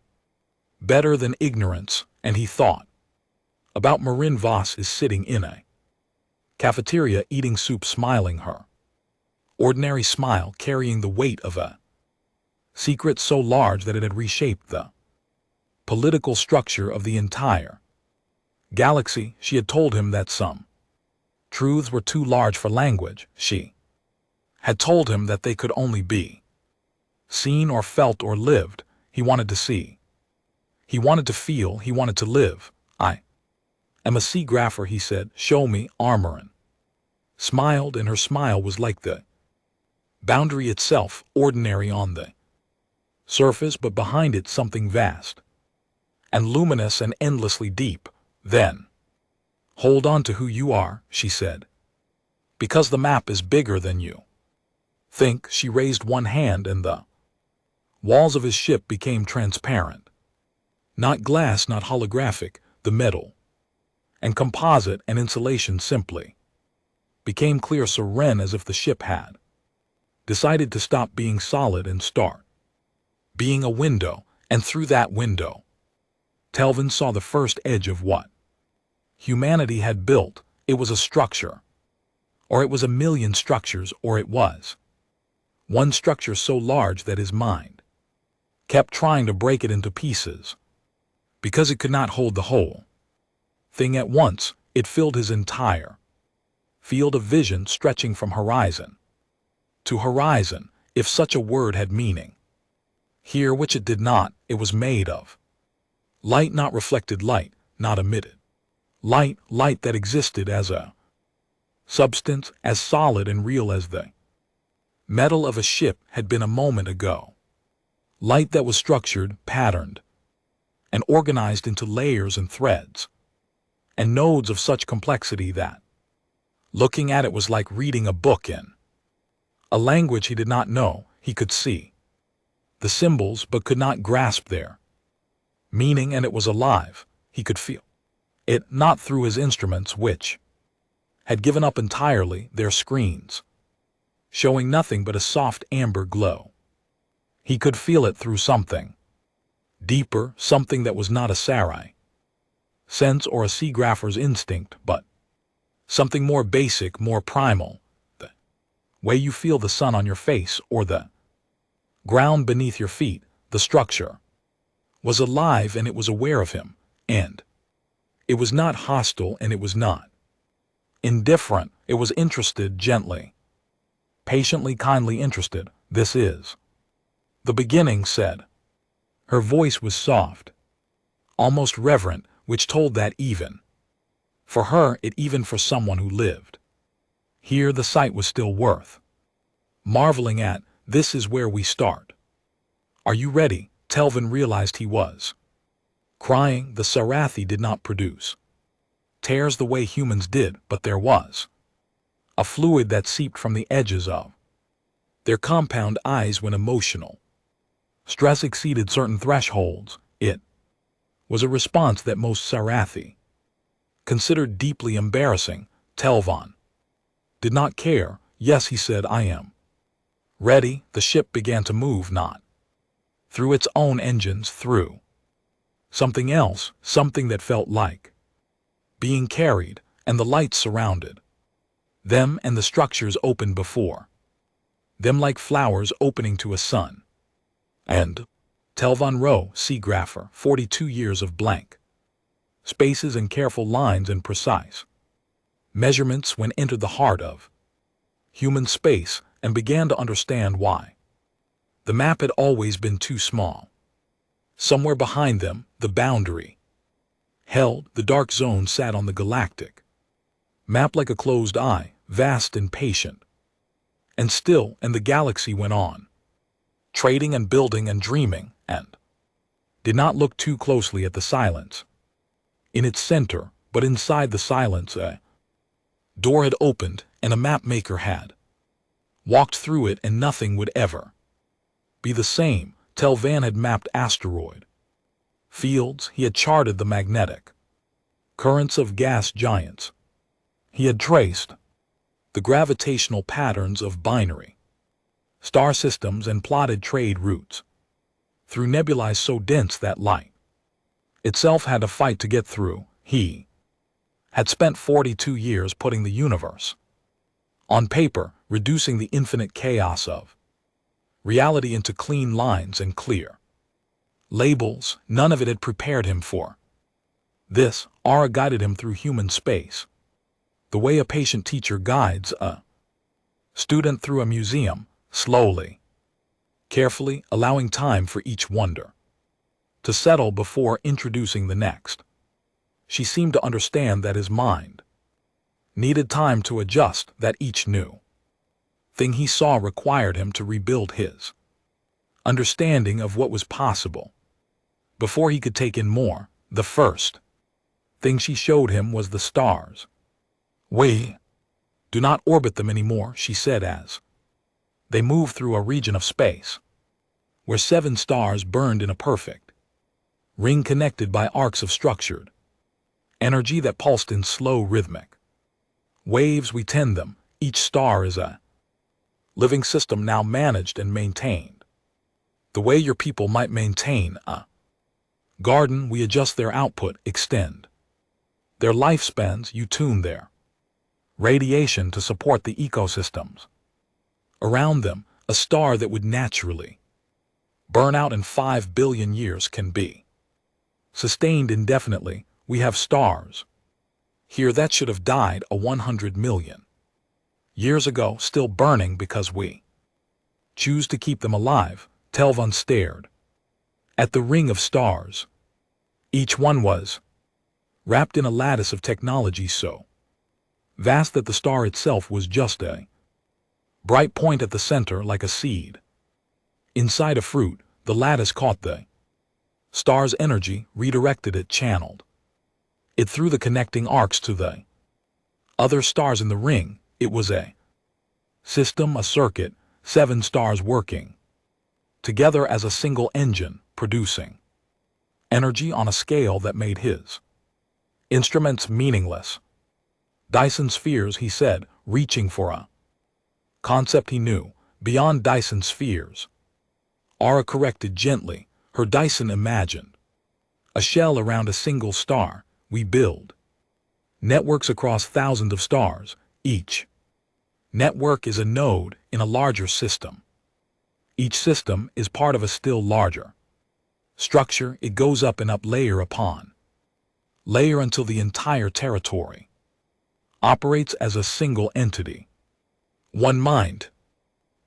better than ignorance. And he thought about Marin Voss is sitting in a cafeteria eating soup, smiling her ordinary smile, carrying the weight of a secret so large that it had reshaped the political structure of the entire galaxy. She had told him that some truths were too large for language. She had told him that they could only be seen or felt or lived. He wanted to see. He wanted to feel. He wanted to live. I am a sea grapher, he said. Show me. Armorin smiled, and her smile was like the boundary itself, ordinary on the surface, but behind it something vast and luminous and endlessly deep. Then, hold on to who you are, she said, because the map is bigger than you think. She raised one hand, and the walls of his ship became transparent. Not glass, not holographic. The metal and composite and insulation simply became clear, serene, as if the ship had decided to stop being solid and start being a window. And through that window, Telvin saw the first edge of what humanity had built. It was a structure, or it was a million structures, or it was one structure so large that his mind kept trying to break it into pieces, because it could not hold the whole thing at once. It filled his entire field of vision, stretching from horizon to horizon, if such a word had meaning here, which it did not. It was made of light, not reflected light, not emitted light, light that existed as a substance, as solid and real as the metal of a ship had been a moment ago. Light that was structured, patterned, and organized into layers and threads and nodes of such complexity that looking at it was like reading a book in a language he did not know. He could see the symbols but could not grasp their meaning, and it was alive. He could feel it, not through his instruments, which had given up entirely, their screens showing nothing but a soft amber glow. He could feel it through something deeper, something that was not a Sarai sense or a sea grapher's instinct, but something more basic, more primal. The way you feel the sun on your face or the ground beneath your feet. The structure was alive, and it was aware of him, and it was not hostile, and it was not indifferent. It was interested, gently, patiently, kindly interested. This is the beginning, said. Her voice was soft, almost reverent, which told that even for her, even for someone who lived here, the sight was still worth marveling at. This is where we start. Are you ready? Telvin realized he was crying. The Sarathi did not produce tears the way humans did, but there was a fluid that seeped from the edges of their compound eyes when emotional stress exceeded certain thresholds. It was a response that most Sarathi considered deeply embarrassing. Telvan did not care. Yes, he said, I am ready. The ship began to move, not through its own engines, through something else, something that felt like being carried, and the lights surrounded them, and the structures opened before them like flowers opening to a sun. And Telvon Rowe, Seagrapher, 42 years of blank spaces and careful lines and precise measurements when entered the heart of human space and began to understand why the map had always been too small. Somewhere behind them, the boundary held, the dark zone sat on the galactic map like a closed eye, vast and patient. And still, and the galaxy went on, trading and building and dreaming, and did not look too closely at the silence in its center, but inside the silence a door had opened, and a map maker had walked through it, and nothing would ever be the same. Telvan had mapped asteroid fields, he had charted the magnetic currents of gas giants, he had traced the gravitational patterns of binary star systems and plotted trade routes through nebulae so dense that light itself had to fight to get through. He had spent 42 years putting the universe on paper, reducing the infinite chaos of reality into clean lines and clear labels. None of it had prepared him for this. Aura guided him through human space, the way a patient teacher guides a student through a museum, slowly, carefully, allowing time for each wonder to settle before introducing the next. She seemed to understand that his mind needed time to adjust, that each new thing he saw required him to rebuild his understanding of what was possible before he could take in more. The first thing she showed him was the stars. "We do not orbit them anymore," she said as they moved through a region of space where 7 stars burned in a perfect ring connected by arcs of structured energy that pulsed in slow rhythmic waves. "We tend them. Each star is a living system now managed and maintained the way your people might maintain a garden. We adjust their output, extend their lifespans, you tune their radiation to support the ecosystems around them. A star that would naturally burn out in 5 billion years can be sustained indefinitely. We have stars here that should have died 100 million years ago, still burning because we choose to keep them alive." Telvon stared at the ring of stars. Each one was wrapped in a lattice of technology so vast that the star itself was just a bright point at the center, like a seed inside a fruit. The lattice caught the star's energy, redirected it, channeled it through the connecting arcs to the other stars in the ring. It was a system, a circuit, 7 stars working together as a single engine, producing energy on a scale that made his instruments meaningless. "Dyson spheres," he said, reaching for a concept he knew. "Beyond Dyson spheres." Aura corrected gently. Her Dyson imagined a shell around a single star. "We build networks across thousands of stars. Each network is a node in a larger system. Each system is part of a still larger structure. It goes up and up, layer upon layer, until the entire territory operates as a single entity. One mind,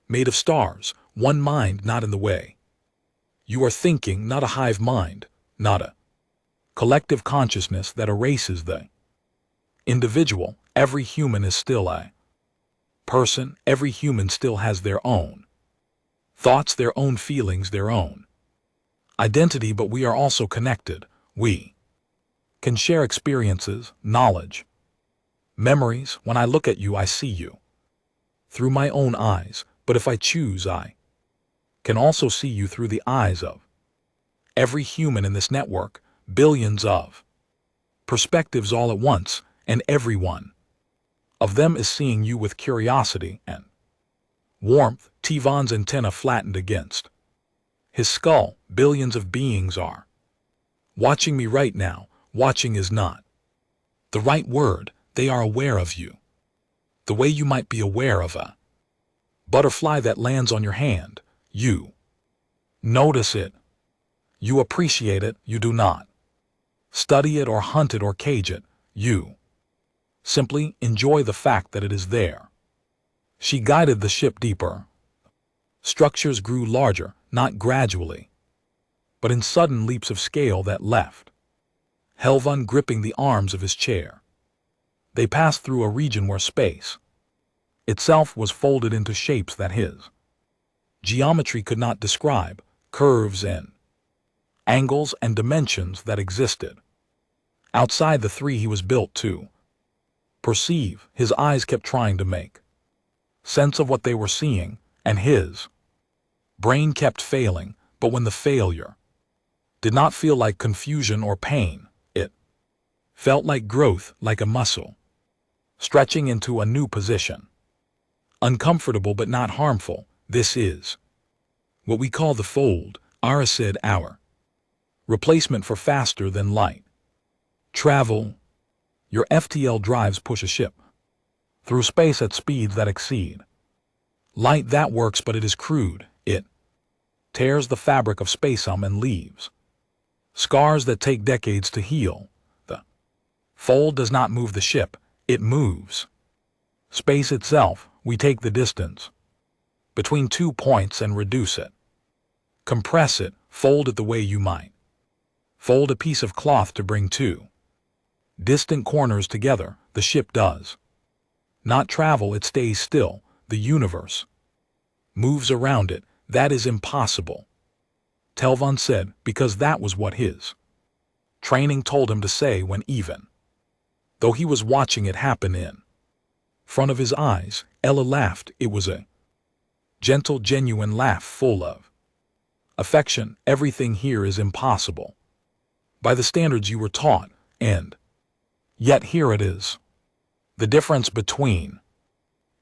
made of stars. One mind, not in the way you are thinking, not a hive mind, not a collective consciousness that erases the individual. Every human is still a person. Every human still has their own thoughts, their own feelings, their own identity, but we are also connected. We can share experiences, knowledge, memories. When I look at you, I see you through my own eyes, but if I choose, I can also see you through the eyes of every human in this network, billions of perspectives all at once, and every one of them is seeing you with curiosity and warmth." Tivon's antenna flattened against His skull, billions of beings are watching me right now. Watching is not the right word. They are aware of you. The way you might be aware of a butterfly that lands on your hand. You notice it. You appreciate it. You do not study it or hunt it or cage it. You simply enjoy the fact that it is there. She guided the ship deeper. Structures grew larger, not gradually, but in sudden leaps of scale that left Helvan gripping the arms of his chair. They passed through a region where space itself was folded into shapes that his geometry could not describe, curves and angles and dimensions that existed outside the three he was built to perceive. His eyes kept trying to make sense of what they were seeing, and his brain kept failing, but when the failure did not feel like confusion or pain, it felt like growth, like a muscle stretching into a new position. Uncomfortable but not harmful. This is what we call the fold. Ara said, our replacement for faster than light travel. Your FTL drives push a ship through space at speeds that exceed light. That works, but it is crude. It tears the fabric of space and leaves scars that take decades to heal. The fold does not move the ship, it moves space itself. We take the distance between 2 points and reduce it, compress it, fold it the way you might fold a piece of cloth to bring two distant corners together. The ship does not travel, it stays still. The universe moves around it. That is impossible, Telvan said, because that was what his training told him to say when, even though he was watching it happen in front of his eyes. Ella laughed. It was a gentle, genuine laugh full of affection. Everything here is impossible by the standards you were taught, and yet here it is. The difference between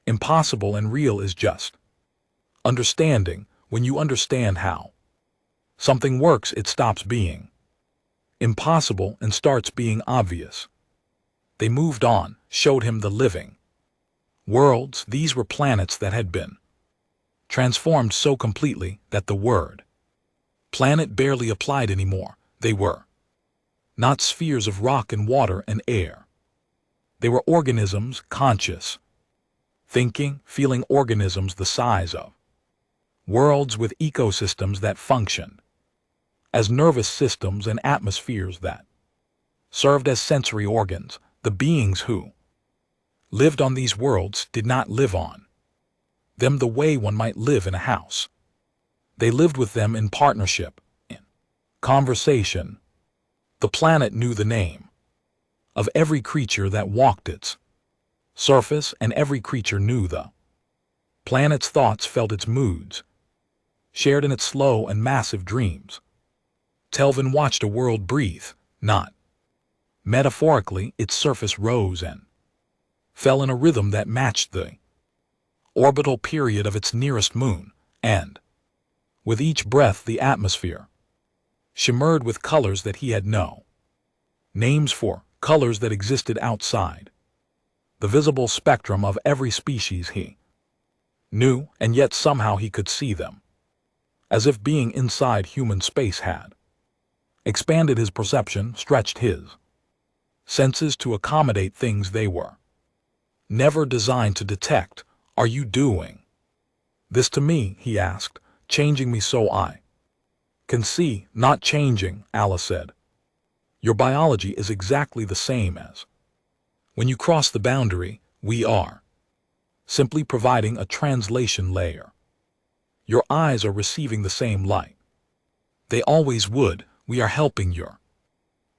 impossible and real is just understanding. When you understand how something works, it stops being impossible and starts being obvious. They moved on, showed him the living worlds. These were planets that had been transformed so completely that the word planet barely applied anymore. They were not spheres of rock and water and air. They were organisms, conscious, thinking, feeling organisms the size of worlds, with ecosystems that functioned as nervous systems and atmospheres that served as sensory organs. The beings who lived on these worlds did not live on them the way one might live in a house. They lived with them in partnership, in conversation. The planet knew the name of every creature that walked its surface, and every creature knew the planet's thoughts, felt its moods, shared in its slow and massive dreams. Telvan watched a world breathe, not metaphorically. Its surface rose and fell in a rhythm that matched the orbital period of its nearest moon, and with each breath the atmosphere shimmered with colors that he had no names for, colors that existed outside the visible spectrum of every species he knew, and yet somehow he could see them, as if being inside human space had expanded his perception, stretched his senses to accommodate things they were never designed to detect. Are you doing this to me? He asked, changing me so I can see. Not changing, Alice said. Your biology is exactly the same as when you cross the boundary. We are simply providing a translation layer. Your eyes are receiving the same light. They always would. We are helping your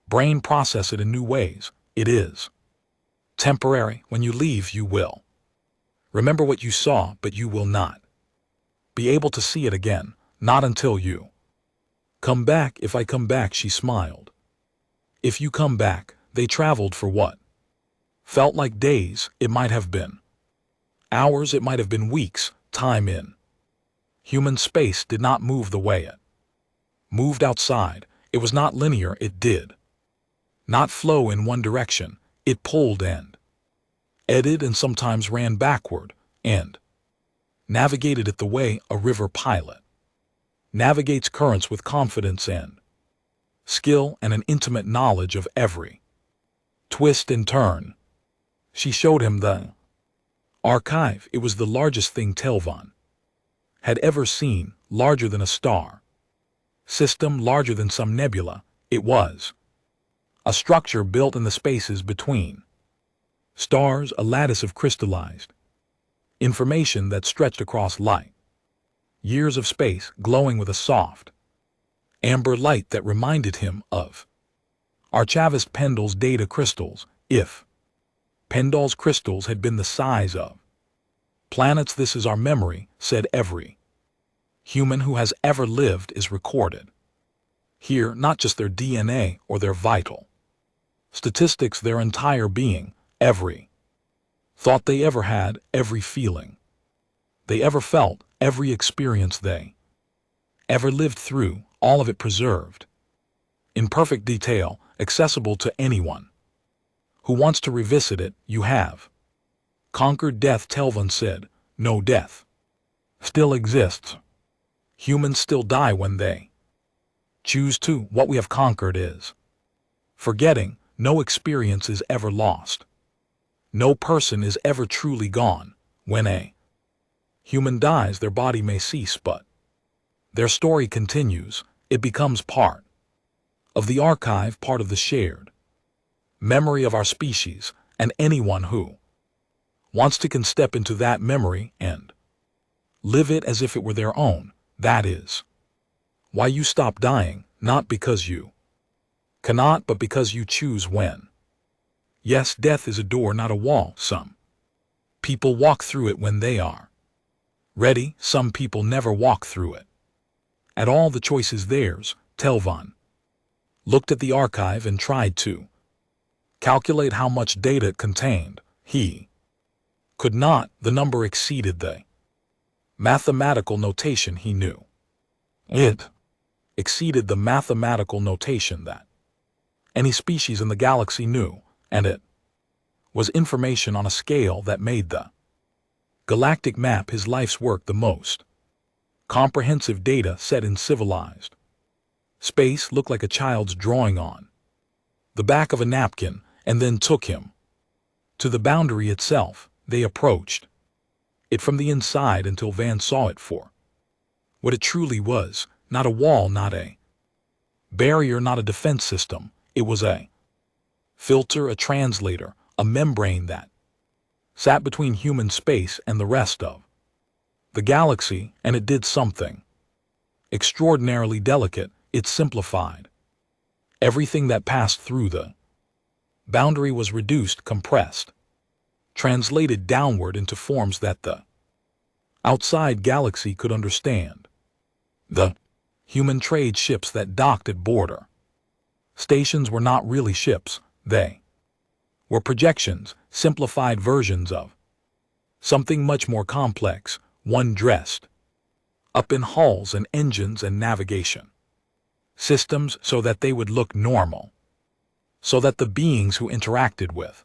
brain process it in new ways. It is temporary. When you leave, you will remember what you saw, but you will not be able to see it again. Not until you come back. If I come back, she smiled. If you come back. They traveled for what felt like days. It might have been hours. It might have been weeks. Time in human space did not move the way it moved outside. It was not linear, it did not flow in one direction. It pulled and eddied and sometimes ran backward and navigated it the way a river pilot navigates currents with confidence and skill and an intimate knowledge of every twist and turn. She showed him the archive. It was the largest thing Telvan had ever seen, larger than a star system, larger than some nebula. It was a structure built in the spaces between stars, a lattice of crystallized information that stretched across light years of space, glowing with a soft amber light that reminded him of Archavist Pendle's data crystals. If Pendle's crystals had been the size of planets, this is our memory, said every human who has ever lived is recorded here, not just their DNA or their vital statistics, their entire being, every thought they ever had, every feeling they ever felt, every experience they ever lived through, all of it preserved in perfect detail, accessible to anyone who wants to revisit it. You have conquered death, Telvan said. No, death still exists. Humans still die when they choose to. What we have conquered is forgetting. No experience is ever lost. No person is ever truly gone. When a human dies, their body may cease, but their story continues. It becomes part of the archive, part of the shared memory of our species, and anyone who wants to can step into that memory and live it as if it were their own. That is why you stop dying, not because you cannot, but because you choose when. Yes, death is a door, not a wall. Some people walk through it when they are ready. Some people never walk through it at all. The choice is theirs. Telvan looked at the archive and tried to calculate how much data it contained. He could not. The number exceeded the mathematical notation he knew. It exceeded the mathematical notation that any species in the galaxy knew, and it was information on a scale that made the galactic map, his life's work, the most comprehensive data set in civilized space, looked like a child's drawing on the back of a napkin, and then took him to the boundary itself. They approached it from the inside until Van saw it for what it truly was. Not a wall, not a barrier, not a defense system. It was a filter, a translator, a membrane that sat between human space and the rest of the galaxy, and it did something extraordinarily delicate. It simplified everything that passed through the boundary, was reduced, compressed, translated downward into forms that the outside galaxy could understand. The human trade ships that docked at border stations were not really ships. They were projections, simplified versions of something much more complex, one dressed up in hulls and engines and navigation systems so that they would look normal, so that the beings who interacted with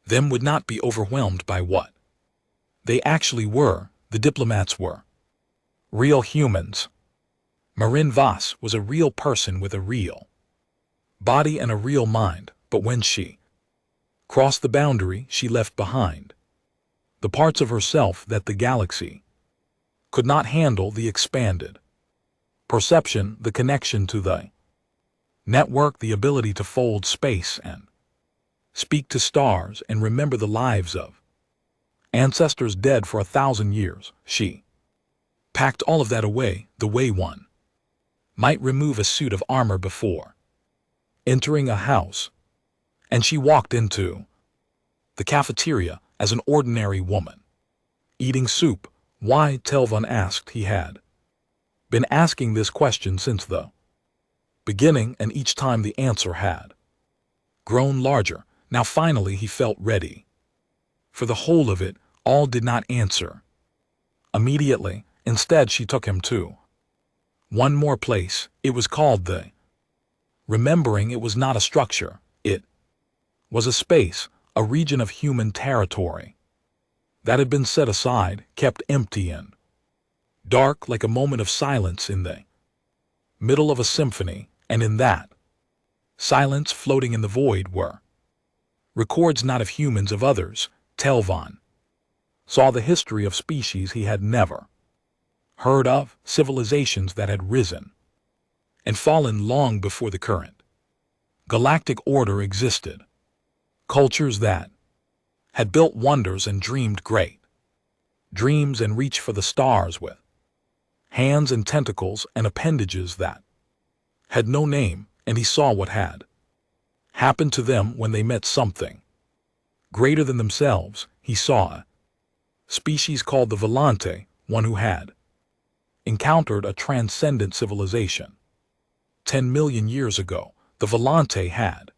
them would not be overwhelmed by what they actually were. The diplomats were real humans. Marin Voss was a real person with a real body and a real mind, but when she crossed the boundary, she left behind the parts of herself that the galaxy could not handle, the expanded perception, the connection to the network, the ability to fold space and speak to stars and remember the lives of ancestors dead for 1,000 years. She packed all of that away, the way one might remove a suit of armor before entering a house, and she walked into the cafeteria as an ordinary woman, eating soup. Why? Telvan asked. He had been asking this question since the beginning, and each time the answer had grown larger. Now finally he felt ready for the whole of it. All did not answer immediately. Instead, she took him to One more place, it was called the. Remembering it was not a structure, it was a space, a region of human territory that had been set aside, kept empty and dark like a moment of silence in the middle of a symphony, and in that silence floating in the void were records not of humans, of others. Telvan saw the history of species he had never heard of, civilizations that had risen and fallen long before the current galactic order existed, cultures that had built wonders and dreamed great dreams and reached for the stars with hands and tentacles and appendages that had no name, and he saw what had happened to them when they met something greater than themselves. He saw a species called the Volante, one who had encountered a transcendent civilization. 10 million years ago, the Volante had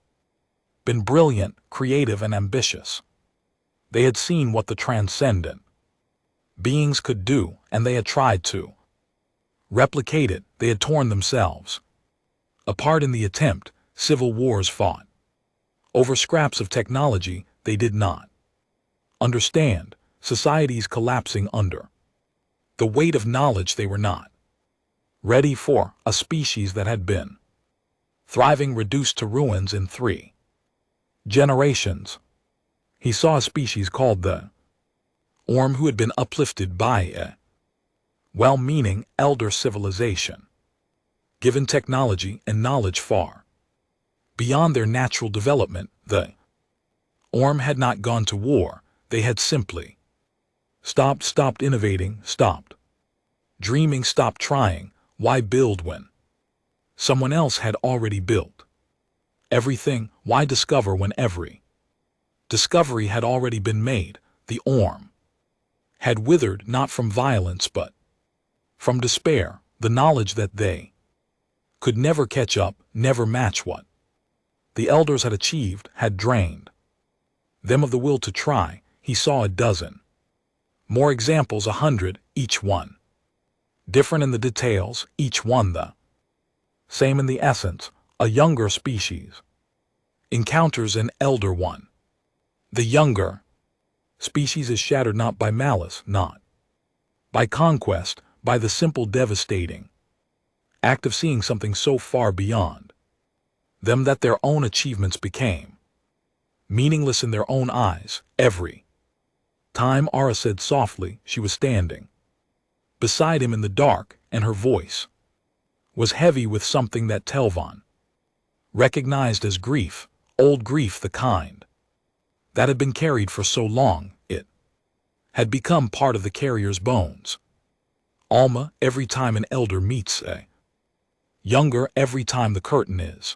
been brilliant, creative, and ambitious. They had seen what the transcendent beings could do, and they had tried to replicate it. They had torn themselves apart in the attempt. Civil wars fought over scraps of technology they did not understand, societies collapsing under the weight of knowledge they were not ready for, a species that had been thriving reduced to ruins in 3 generations. He saw a species called the Orm who had been uplifted by a well-meaning elder civilization, given technology and knowledge far beyond their natural development. The Orm had not gone to war, they had simply stopped innovating, stopped dreaming, stopped trying. Why build when someone else had already built everything? Why discover when every discovery had already been made? The Orm had withered not from violence but from despair, the knowledge that they could never catch up, never match what the elders had achieved, had drained them of the will to try. He saw a dozen more examples, 100, each one different in the details, each one the same in the essence. A younger species encounters an elder one. The younger species is shattered not by malice, not by conquest, by the simple devastating act of seeing something so far beyond them that their own achievements became meaningless in their own eyes. Every time Ara said softly, she was standing beside him in the dark, and her voice was heavy with something that Telvan recognized as grief, old grief, the kind that had been carried for so long it had become part of the carrier's bones. Alma, every time an elder meets a younger, every time the curtain is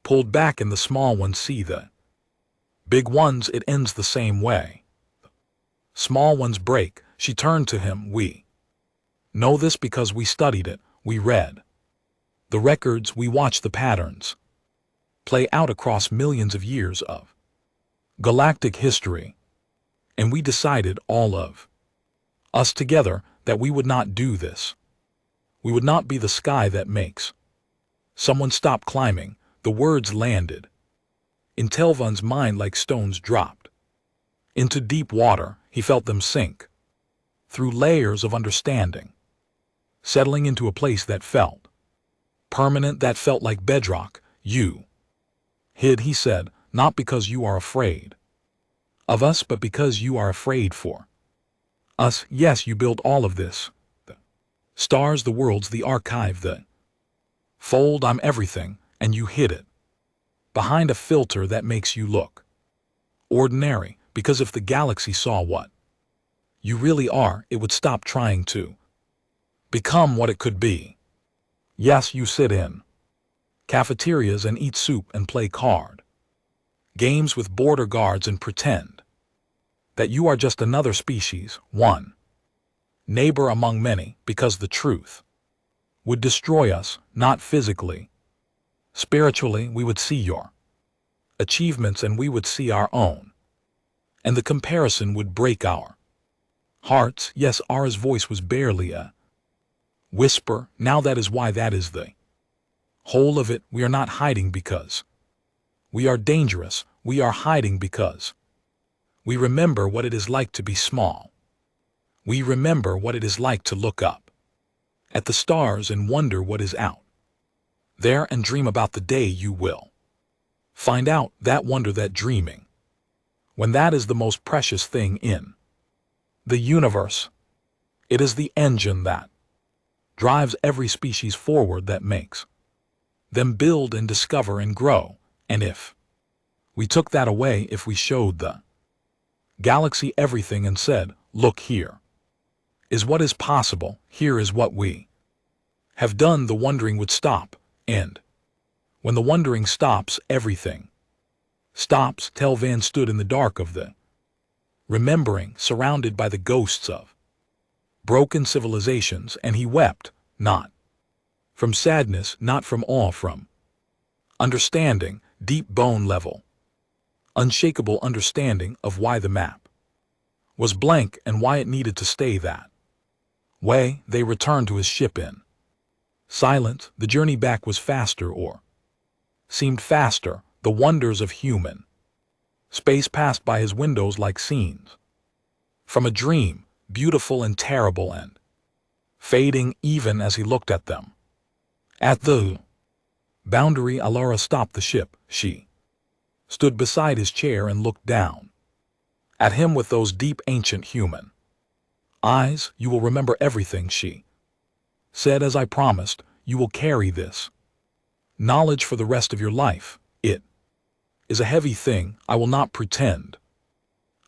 pulled back and the small ones see the big ones, it ends the same way. Small ones break. She turned to him. We know this because we studied it, we read the records, we watched the patterns play out across millions of years of galactic history, and we decided, all of us together, that we would not do this. We would not be the sky that makes someone stop climbing. The words landed in Telvan's mind like stones dropped into deep water. He felt them sink through layers of understanding, settling into a place that felt permanent, that felt like bedrock. You hid, he said, not because you are afraid of us, but because you are afraid for us. Yes, you built all of this. The stars, the worlds, the archive, the fold. I'm everything, and you hid it behind a filter that makes you look ordinary, because if the galaxy saw what you really are, it would stop trying to become what it could be. Yes, you sit in cafeterias and eat soup and play card games with border guards and pretend that you are just another species, one neighbor among many, because the truth would destroy us, not physically. Spiritually, we would see your achievements and we would see our own, and the comparison would break our hearts. Yes, Ara's voice was barely a Whisper, now that is why that is the whole of it. We are not hiding because we are dangerous. We are hiding because we remember what it is like to be small. We remember what it is like to look up at the stars and wonder what is out there and dream about the day you will find out that wonder, that dreaming, when that is the most precious thing in the universe. It is the engine that drives every species forward, that makes them build and discover and grow. And if we took that away, if we showed the galaxy everything and said, look, here is what is possible, here is what we have done, the wondering would stop. And when the wondering stops, everything stops. Telvan stood in the dark of the remembering, surrounded by the ghosts of broken civilizations, and he wept, not from sadness, not from awe, from understanding, deep bone level, unshakable understanding of why the map was blank and why it needed to stay that way. They returned to his ship in silence. The journey back was faster, or seemed faster. The wonders of human space passed by his windows like scenes from a dream, beautiful and terrible and fading even as he looked at them. At the boundary, Alara stopped the ship. She stood beside his chair and looked down at him with those deep, ancient human eyes. You will remember everything, she said. As I promised, you will carry this knowledge for the rest of your life. It is a heavy thing. I will not pretend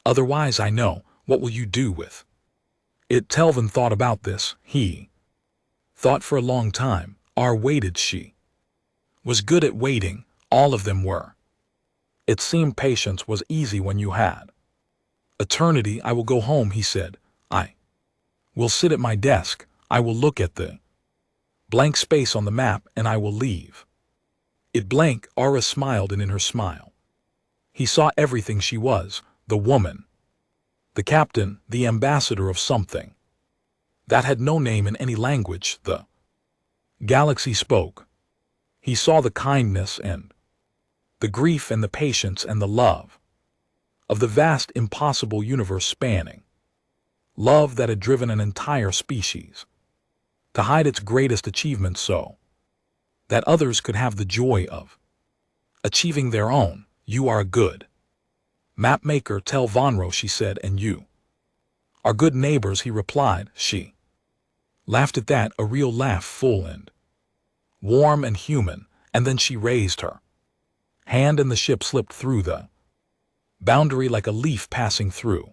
otherwise. I know. What will you do with it? Telvan thought about this. He thought for a long time. Ar waited. She was good at waiting. All of them were. It seemed patience was easy when you had eternity. I will go home, he said. I will sit at my desk. I will look at the blank space on the map, and I will leave it blank. Ara smiled, and in her smile he saw everything she was, the woman, the captain, the ambassador of something that had no name in any language. The galaxy spoke. He saw the kindness and the grief and the patience and the love of the vast, impossible universe spanning, love that had driven an entire species to hide its greatest achievement so that others could have the joy of achieving their own. You are a good mapmaker, Telvanro, she said, and you are good neighbors, he replied. She laughed at that, a real laugh, full and warm and human, and then she raised her hand and the ship slipped through the boundary like a leaf passing through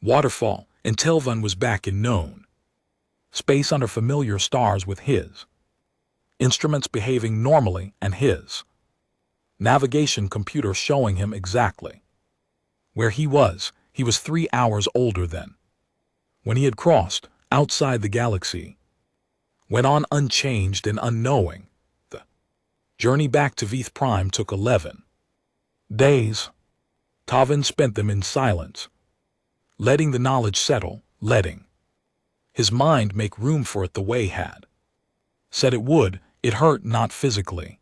waterfall, and Telvan was back in known space under familiar stars with his instruments behaving normally and his navigation computer showing him exactly where he was. He was 3 hours older than when he had crossed outside the galaxy, went on unchanged and unknowing. The journey back to Veth Prime took 11 days. Tavin spent them in silence, letting the knowledge settle, letting his mind make room for it the way had said it would. It hurt, not physically.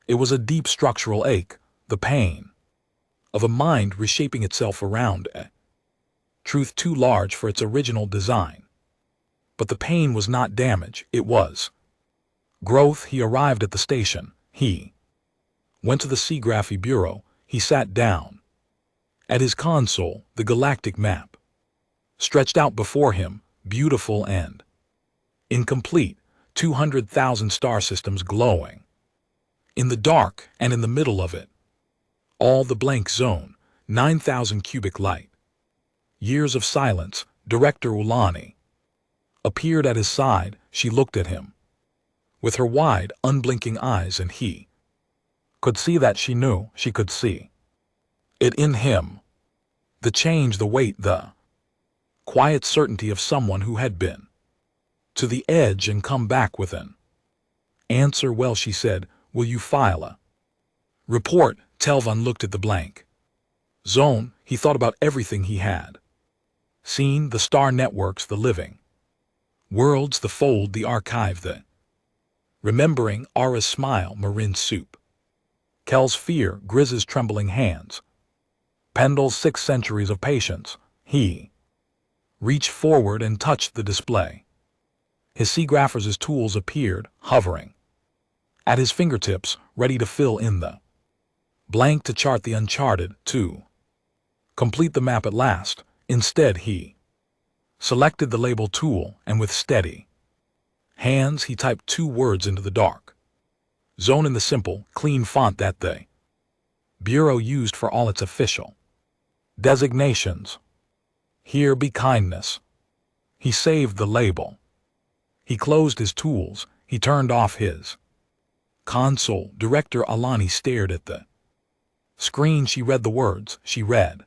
It was a deep structural ache, the pain of a mind reshaping itself around a truth too large for its original design. But the pain was not damage, it was growth. He arrived at the station. He went to the Seagraphy Bureau. He sat down at his console. The galactic map stretched out before him, beautiful and incomplete, 200,000 star systems glowing in the dark, and in the middle of it all the blank zone, 9,000 cubic light years of silence. Director Ulani appeared at his side. She looked at him with her wide, unblinking eyes, and he could see that she knew. She could see it in him. The change, the weight, the quiet certainty of someone who had been to the edge and come back with an answer. Well, she said, will you file a report? Telvan looked at the blank zone. He thought about everything he had seen, the star networks, the living Worlds the fold, the archive, the remembering Ara's smile, Marin's soup, Kel's fear, Grizz's trembling hands, Pendle's 6 centuries of patience. He reached forward and touched the display. His seagrapher's tools appeared, hovering at his fingertips, ready to fill in the blank, to chart the uncharted, to complete the map at last. Instead, he selected the label tool, and with steady hands he typed 2 words into the dark zone in the simple, clean font that the Bureau used for all its official designations. Here be kindness. He saved the label. He closed his tools. He turned off his console. Director Alani stared at the screen. She read the words. She read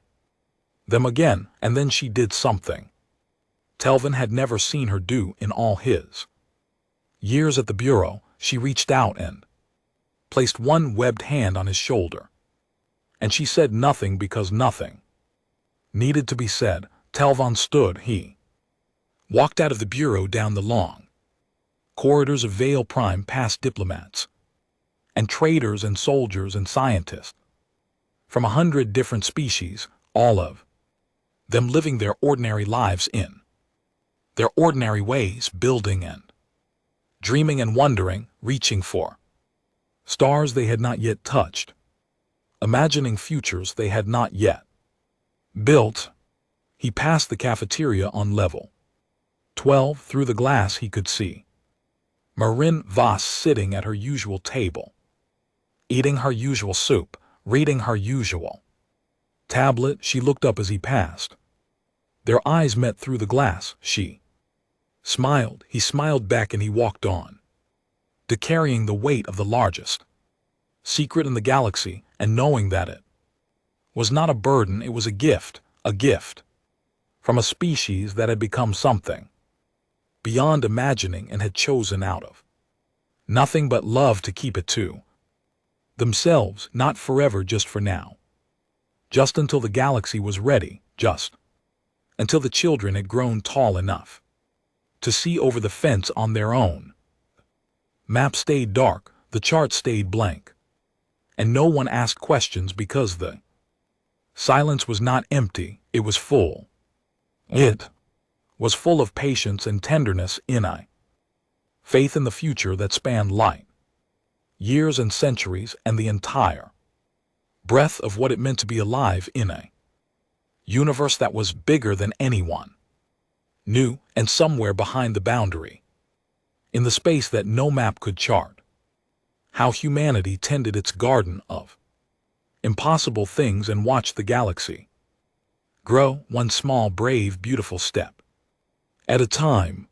them again, and then she did something Telvin had never seen her do in all his years at the Bureau. She reached out and placed one webbed hand on his shoulder. And she said nothing, because nothing needed to be said. Telvin stood. He walked out of the Bureau, down the long corridors of Vale Prime, past diplomats and traders and soldiers and scientists from 100 different species, all of them living their ordinary lives in their ordinary ways, building and dreaming and wondering, reaching for stars they had not yet touched, imagining futures they had not yet built. He passed the cafeteria on level 12. Through the glass he could see Marin Voss sitting at her usual table, eating her usual soup, reading her usual tablet. She looked up as he passed. Their eyes met through the glass. She smiled. He smiled back, and he walked on, to carrying the weight of the largest secret in the galaxy, and knowing that it was not a burden, it was a gift from a species that had become something beyond imagining and had chosen out of nothing but love to keep it to themselves, not forever, just for now, just until the galaxy was ready, just until the children had grown tall enough to see over the fence on their own. Map stayed dark, the chart stayed blank, and no one asked questions, because the silence was not empty, it was full. It was full of patience and tenderness, in a faith in the future that spanned light years and centuries, and the entire breadth of what it meant to be alive in a universe that was bigger than anyone knew, and somewhere behind the boundary, in the space that no map could chart, how humanity tended its garden of impossible things and watched the galaxy grow, one small, brave, beautiful step at a time.